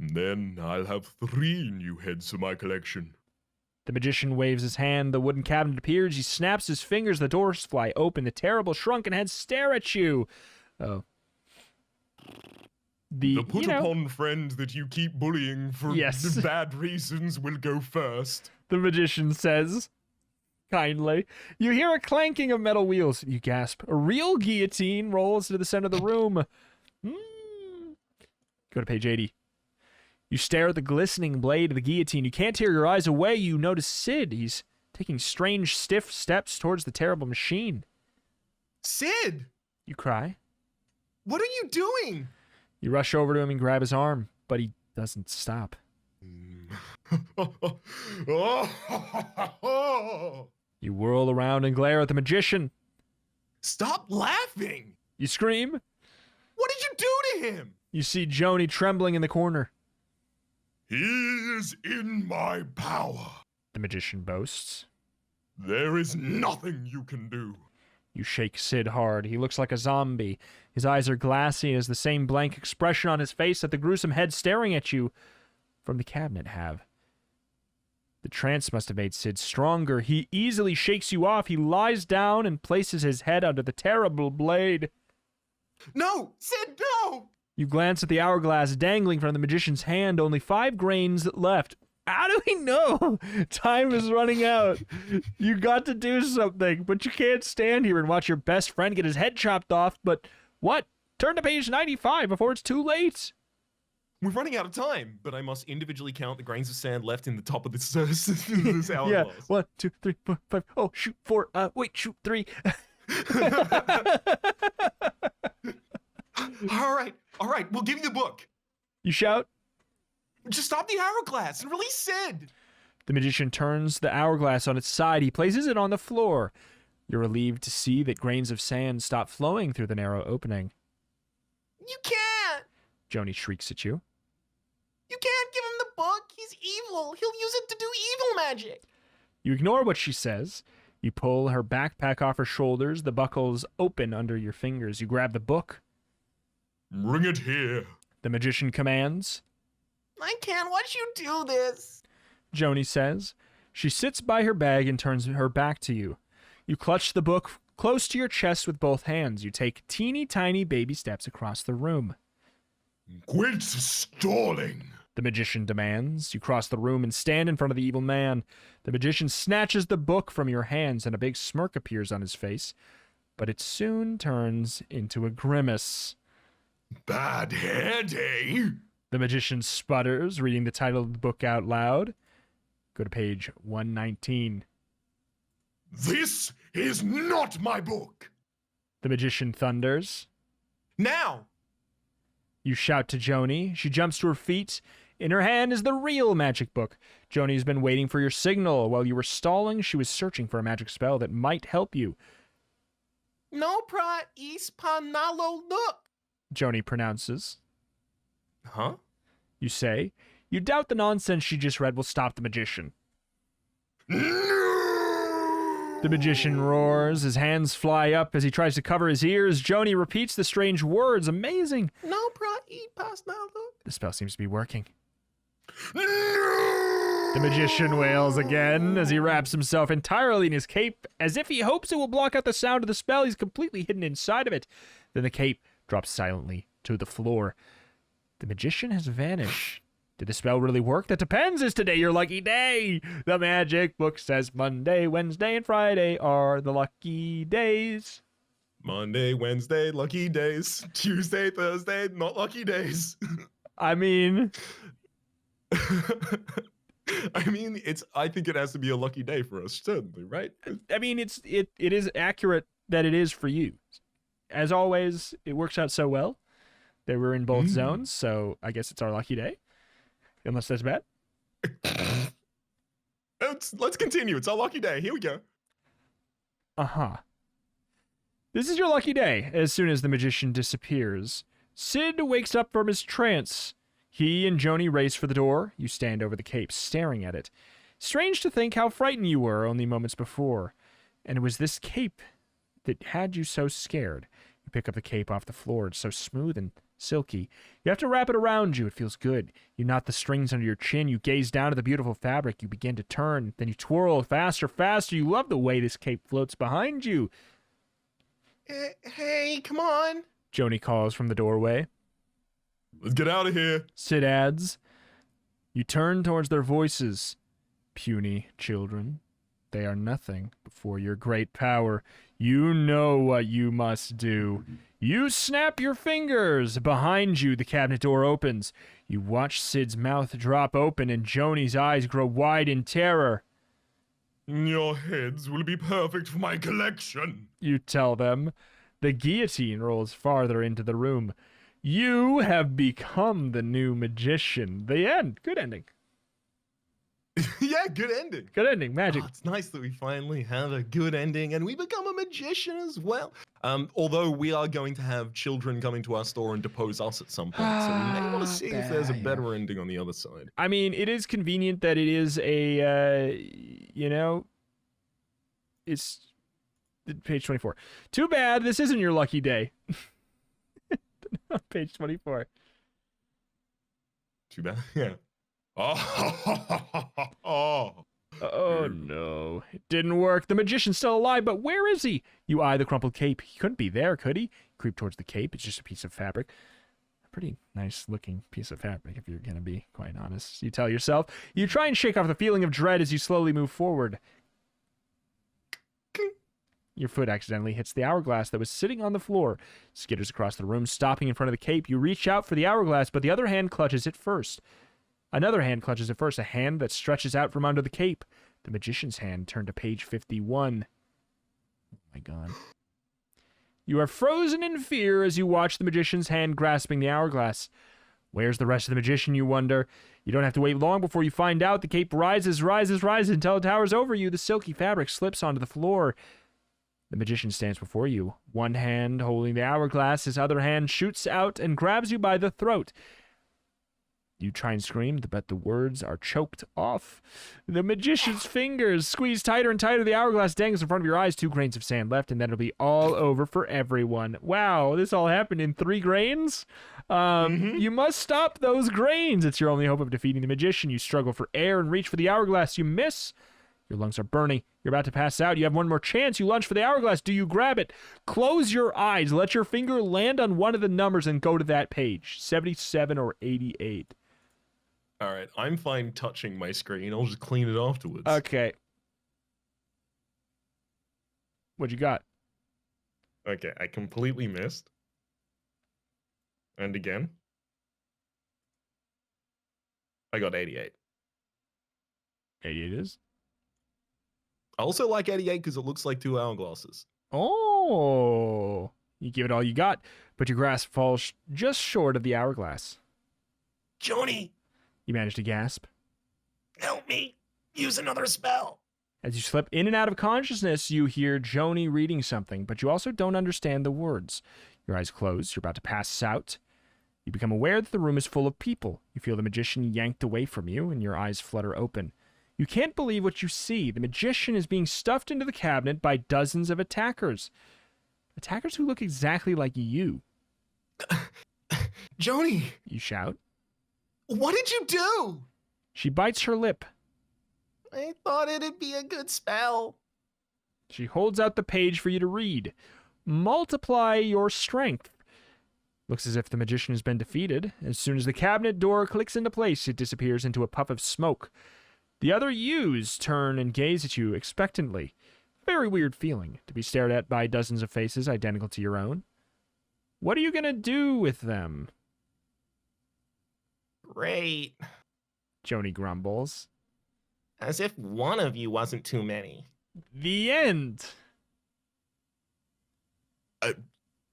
Then I'll have 3 new heads for my collection. The magician waves his hand. The wooden cabinet appears. He snaps his fingers. The doors fly open. The terrible shrunken heads stare at you. Oh. The put-upon friend that you keep bullying for Yes. bad reasons will go first. The magician says, kindly. You hear a clanking of metal wheels. You gasp. A real guillotine rolls to the center of the room. Go to page 80. You stare at the glistening blade of the guillotine. You can't tear your eyes away. You notice Sid. He's taking strange, stiff steps towards the terrible machine. Sid! You cry. What are you doing? You rush over to him and grab his arm, but he doesn't stop. You whirl around and glare at the magician. Stop laughing! You scream. What did you do to him? You see Joni trembling in the corner. He is in my power. The magician boasts. There is nothing you can do. You shake Sid hard. He looks like a zombie. His eyes are glassy and has the same blank expression on his face that the gruesome head staring at you from the cabinet have. The trance must have made Sid stronger. He easily shakes you off. He lies down and places his head under the terrible blade. No! Sid, no! You glance at the hourglass dangling from the magician's hand. Only 5 grains left. How do we know? Time is running out. You got to do something, but you can't stand here and watch your best friend get his head chopped off. But what? Turn to page 95 before it's too late. We're running out of time, but I must individually count the grains of sand left in the top of this hourglass. Yeah, 1, 2, 3, 4, 5. Oh, shoot, 4. Wait, shoot, 3. All right, we'll give you the book. You shout. Just stop the hourglass and release Sid. The magician turns the hourglass on its side. He places it on the floor. You're relieved to see that grains of sand stop flowing through the narrow opening. You can't! Joni shrieks at you. You can't give him the book! He's evil! He'll use it to do evil magic! You ignore what she says. You pull her backpack off her shoulders. The buckles open under your fingers. You grab the book. Bring it here. The magician commands. I can't watch you do this! Joni says. She sits by her bag and turns her back to you. You clutch the book close to your chest with both hands. You take teeny tiny baby steps across the room. Quit stalling. The magician demands. You cross the room and stand in front of the evil man. The magician snatches the book from your hands and a big smirk appears on his face, but it soon turns into a grimace. Bad head, eh? The magician sputters, reading the title of the book out loud. Go to page 119. This is not my book. The magician thunders. Now! You shout to Joni. She jumps to her feet. In her hand is the real magic book. Joni's been waiting for your signal. While you were stalling, she was searching for a magic spell that might help you. No pra is panalo look! Joni pronounces. Huh? You say. You doubt the nonsense she just read will stop the magician. The magician roars. His hands fly up as he tries to cover his ears. Joni repeats the strange words. Amazing. No pra e pas na look. The spell seems to be working. The magician wails again as he wraps himself entirely in his cape, as if he hopes it will block out the sound of the spell. He's completely hidden inside of it. Then the cape drops silently to the floor. The magician has vanished. Did the spell really work? That depends. Is today your lucky day? The magic book says Monday, Wednesday, and Friday are the lucky days. Monday, Wednesday, lucky days. Tuesday, Thursday, not lucky days. I mean... I think it has to be a lucky day for us, certainly, right? I mean, it is accurate that it is for you. As always, it works out so well that we're in both zones, so I guess it's our lucky day. Unless that's bad. Let's continue. It's our lucky day. Here we go. Uh-huh. This is your lucky day. As soon as the magician disappears, Sid wakes up from his trance. He and Joni race for the door. You stand over the cape, staring at it. Strange to think how frightened you were only moments before. And it was this cape that had you so scared. You pick up the cape off the floor. It's so smooth and silky. You have to wrap it around you. It feels good. You knot the strings under your chin. You gaze down at the beautiful fabric. You begin to turn. Then you twirl faster, faster. You love the way this cape floats behind you. Hey, come on! Joni calls from the doorway. Let's get out of here. Sid adds. You turn towards their voices. Puny children. They are nothing before your great power. You know what you must do. You snap your fingers. Behind you, the cabinet door opens. You watch Sid's mouth drop open and Joni's eyes grow wide in terror. Your heads will be perfect for my collection. You tell them. The guillotine rolls farther into the room. You have become the new magician. The end. Good ending. Yeah, good ending. Good ending. Magic. Oh, it's nice that we finally have a good ending and we become a magician as well. Although we are going to have children coming to our store and depose us at some point, so we may want to see if there's a better ending on the other side. I mean, it is convenient that it is a, it's Page 24. Too bad this isn't your lucky day. Page 24. Too bad. Yeah. Oh. Oh no, it didn't work. The magician's still alive, but where is he? You eye the crumpled cape. He couldn't be there, could he? Creep towards the cape. It's just a piece of fabric. A pretty nice looking piece of fabric, if you're gonna be quite honest. You tell yourself. You try and shake off the feeling of dread as you slowly move forward. Your foot accidentally hits the hourglass that was sitting on the floor. Skitters across the room, stopping in front of the cape. You reach out for the hourglass, but the other hand clutches it first. Another hand clutches it first, a hand that stretches out from under the cape. The magician's hand turned to page 51. Oh my god. You are frozen in fear as you watch the magician's hand grasping the hourglass. Where's the rest of the magician, you wonder? You don't have to wait long before you find out. The cape rises until it towers over you. The silky fabric slips onto the floor. The magician stands before you, one hand holding the hourglass, his other hand shoots out and grabs you by the throat. You try and scream, but the words are choked off. The magician's fingers squeeze tighter and tighter. The hourglass dangles in front of your eyes. 2 grains of sand left, and then it'll be all over for everyone. Wow, this all happened in 3 grains? You must stop those grains. It's your only hope of defeating the magician. You struggle for air and reach for the hourglass. You miss. Your lungs are burning. You're about to pass out. You have one more chance. You lunge for the hourglass. Do you grab it? Close your eyes. Let your finger land on one of the numbers and go to that page. 77 or 88. All right, I'm fine touching my screen. I'll just clean it afterwards. Okay. What you got? Okay, I completely missed. And again. I got 88. 88 is? I also like 88 because it looks like 2 hourglasses. Oh. You give it all you got, but your grasp falls just short of the hourglass. Johnny, You manage to gasp. help me. Use another spell. As you slip in and out of consciousness, you hear Joni reading something, but you also don't understand the words. Your eyes close. You're about to pass out. You become aware that the room is full of people. You feel the magician yanked away from you, and your eyes flutter open. You can't believe what you see. The magician is being stuffed into the cabinet by dozens of attackers. Attackers who look exactly like you. Joni, You shout. what did you do? She bites her lip. I thought it'd be a good spell. She holds out the page for you to read. Multiply your strength. Looks as if the magician has been defeated. As soon as the cabinet door clicks into place, it disappears into a puff of smoke. The other yous turn and gaze at you expectantly. Very weird feeling to be stared at by dozens of faces identical to your own. What are you going to do with them? Great. Joni grumbles. As if one of you wasn't too many. The end.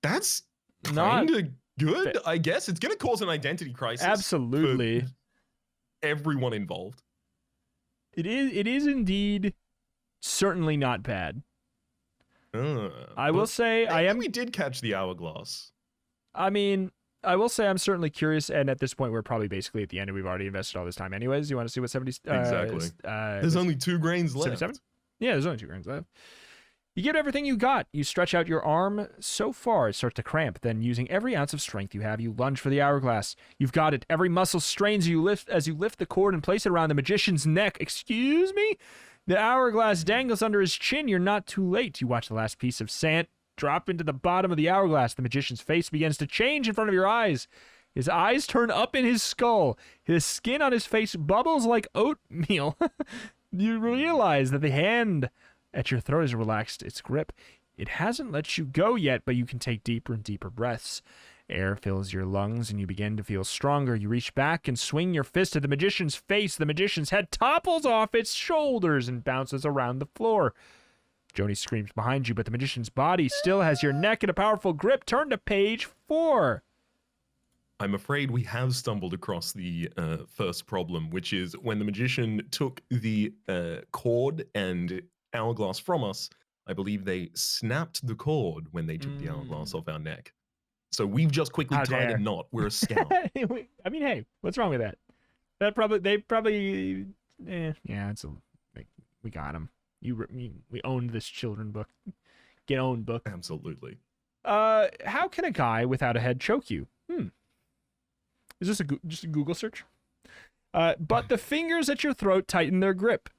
That's Not kind of good, I guess. It's going to cause an identity crisis. absolutely. For everyone involved. It is indeed certainly not bad. I will say I am. We did catch the hourglass. I mean, I will say I'm certainly curious, and at this point we're probably basically at the end, and we've already invested all this time anyways. You want to see what 70? Exactly. There's only 2 grains left. 77? Yeah, there's only 2 grains left. You give everything you got. You stretch out your arm so far it starts to cramp. Then, using every ounce of strength you have, you lunge for the hourglass. You've got it. Every muscle strains as you lift the cord and place it around the magician's neck. Excuse me? The hourglass dangles under his chin. You're not too late. You watch the last piece of sand drop into the bottom of the hourglass. The magician's face begins to change in front of your eyes. His eyes turn up in his skull. His skin on his face bubbles like oatmeal. You realize that the hand at your throat has relaxed its grip. It hasn't let you go yet, but you can take deeper and deeper breaths. Air fills your lungs, and you begin to feel stronger. You reach back and swing your fist at the magician's face. The magician's head topples off its shoulders and bounces around the floor. Joni screams behind you, but the magician's body still has your neck in a powerful grip. Turn to page 4. I'm afraid we have stumbled across the first problem, which is when the magician took the cord and hourglass from us, I believe they snapped the cord when they took the hourglass off our neck. So we've just quickly tied a knot. We're a scout. I mean, hey, what's wrong with that? Yeah, we got him. We owned this children book. Get owned, book. Absolutely. How can a guy without a head choke you? Is this just a Google search? But the fingers at your throat tighten their grip.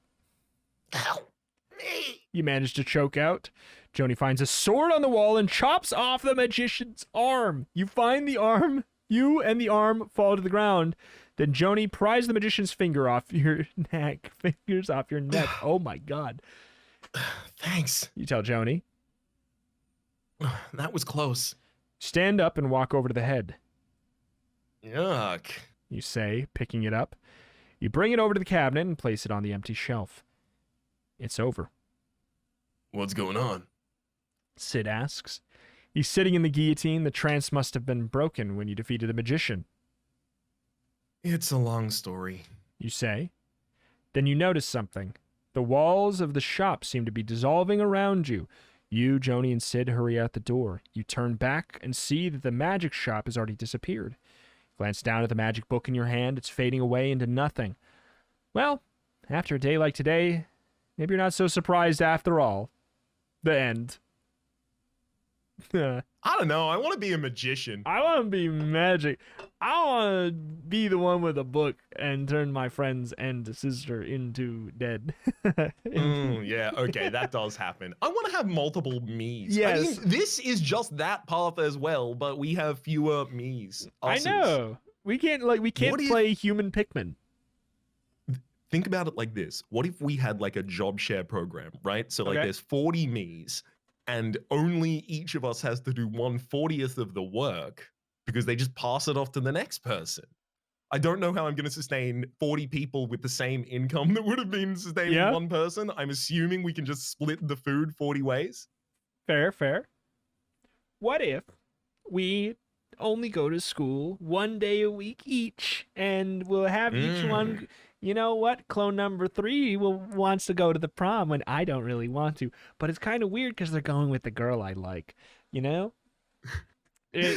Help me! You manage to choke out. Joni finds a sword on the wall and chops off the magician's arm. You find the arm. You and the arm fall to the ground. Then Joni pries the magician's finger off your neck. Fingers off your neck. Oh my god. Thanks. You tell Joni. That was close. Stand up and walk over to the head. Yuck. You say, picking it up. You bring it over to the cabinet and place it on the empty shelf. It's over. What's going on? Sid asks. He's sitting in the guillotine. The trance must have been broken when you defeated the magician. It's a long story. You say. Then you notice something. The walls of the shop seem to be dissolving around you. You, Joni, and Sid hurry out the door. You turn back and see that the magic shop has already disappeared. Glance down at the magic book in your hand. It's fading away into nothing. Well, after a day like today, maybe you're not so surprised after all. The end. I don't know. I want to be a magician. I want to be magic. I want to be the one with a book and turn my friends and sister into dead. Yeah, okay, that does happen. I want to have multiple me's. Yes. I mean, this is just that path as well, but we have fewer me's. I know. We can't play human Pikmin. Think about it like this. What if we had like a job share program, right? So like Okay. there's 40 me's and only each of us has to do 1/40th of the work because they just pass it off to the next person. I don't know how I'm going to sustain 40 people with the same income that would have been sustained with one person. I'm assuming we can just split the food 40 ways. Fair. What if we only go to school 1 day a week each, and we'll have each one... You know what? Clone number 3 wants to go to the prom when I don't really want to. But it's kind of weird because they're going with the girl I like. You know?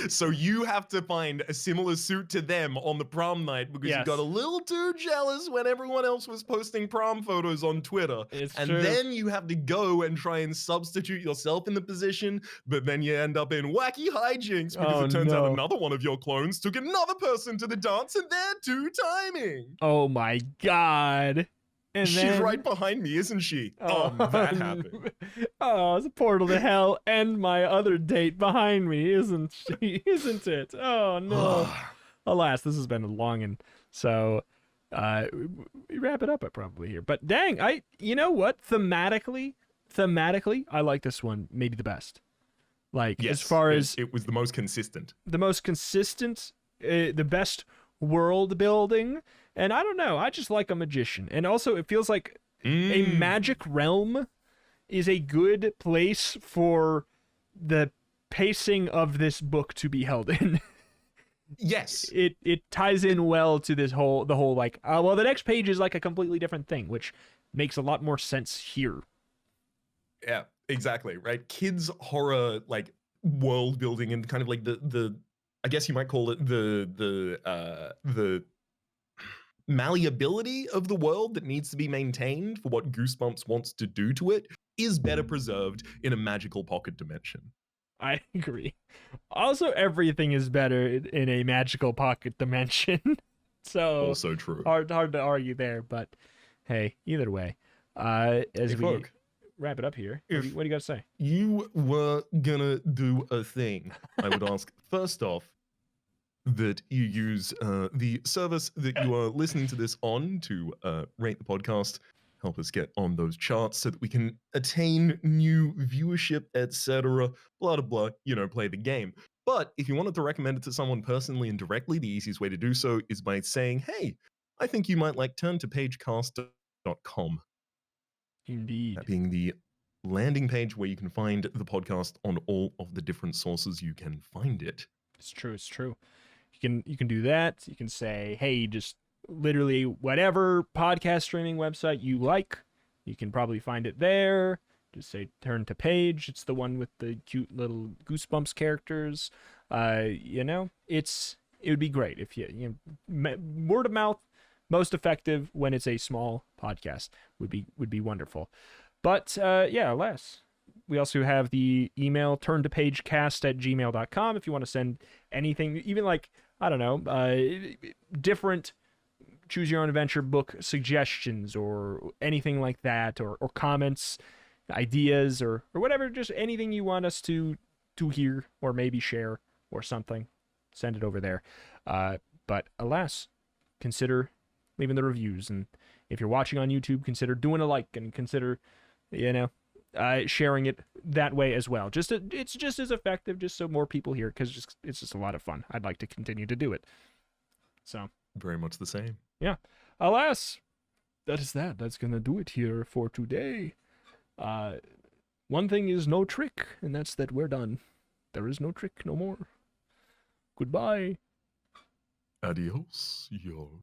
So you have to find a similar suit to them on the prom night because you got a little too jealous when everyone else was posting prom photos on Twitter. It's and true. then you have to go and try and substitute yourself in the position, but then you end up in wacky hijinks because it turns out another one of your clones took another person to the dance and they're two timing. Oh my god. And She's then... right behind me, isn't she? That happened. Oh, it's a portal to hell and my other date behind me, isn't she? Isn't it? Oh no. Alas, this has been a long one. So we wrap it up probably here. But dang, you know what? Thematically, I like this one maybe the best. Like Yes, as far as it was the most consistent. The best world building. And I don't know, I just like a magician. And also it feels like a magic realm is a good place for the pacing of this book to be held in. Yes. It ties in well to the whole like, well, the next page is like a completely different thing, which makes a lot more sense here. Yeah, exactly. Right. Kids horror, like world building and kind of like the I guess you might call it the malleability of the world that needs to be maintained for what Goosebumps wants to do to it is better preserved in a magical pocket dimension. I agree. Also, everything is better in a magical pocket dimension. So Also true. hard to argue there, but hey, either way, as Hey, we folk, wrap it up here, if what do you got to say? you were gonna do a thing, I would ask first off that you use the service that you are listening to this on to rate the podcast, help us get on those charts so that we can attain new viewership, etc. Blah, blah, blah, you know, play the game. But if you wanted to recommend it to someone personally and directly, the easiest way to do so is by saying, hey, I think you might like turntopagecast.com. Indeed. That being the landing page where you can find the podcast on all of the different sources you can find it. It's true. You can do that. You can say, hey, just literally whatever podcast streaming website you like, you can probably find it there. Just say turn to page. It's the one with the cute little Goosebumps characters. You know, it would be great if you word of mouth, most effective when it's a small podcast would be wonderful. But yeah, alas, We also have the email turntoPageCast@gmail.com if you want to send anything, even like, I don't know, different choose your own adventure book suggestions or anything like that, or comments, ideas, or whatever, just anything you want us to hear or maybe share or something. Send it over there. But alas, consider leaving the reviews, and if you're watching on YouTube, consider doing a like, and consider, sharing it that way as well. It's just as effective, just so more people hear, because it's just a lot of fun. I'd like to continue to do it. So Very much the same. yeah. Alas, that's gonna do it here for today. One thing is no trick, and that's that we're done. There is no trick no more. Goodbye. Adios, yo.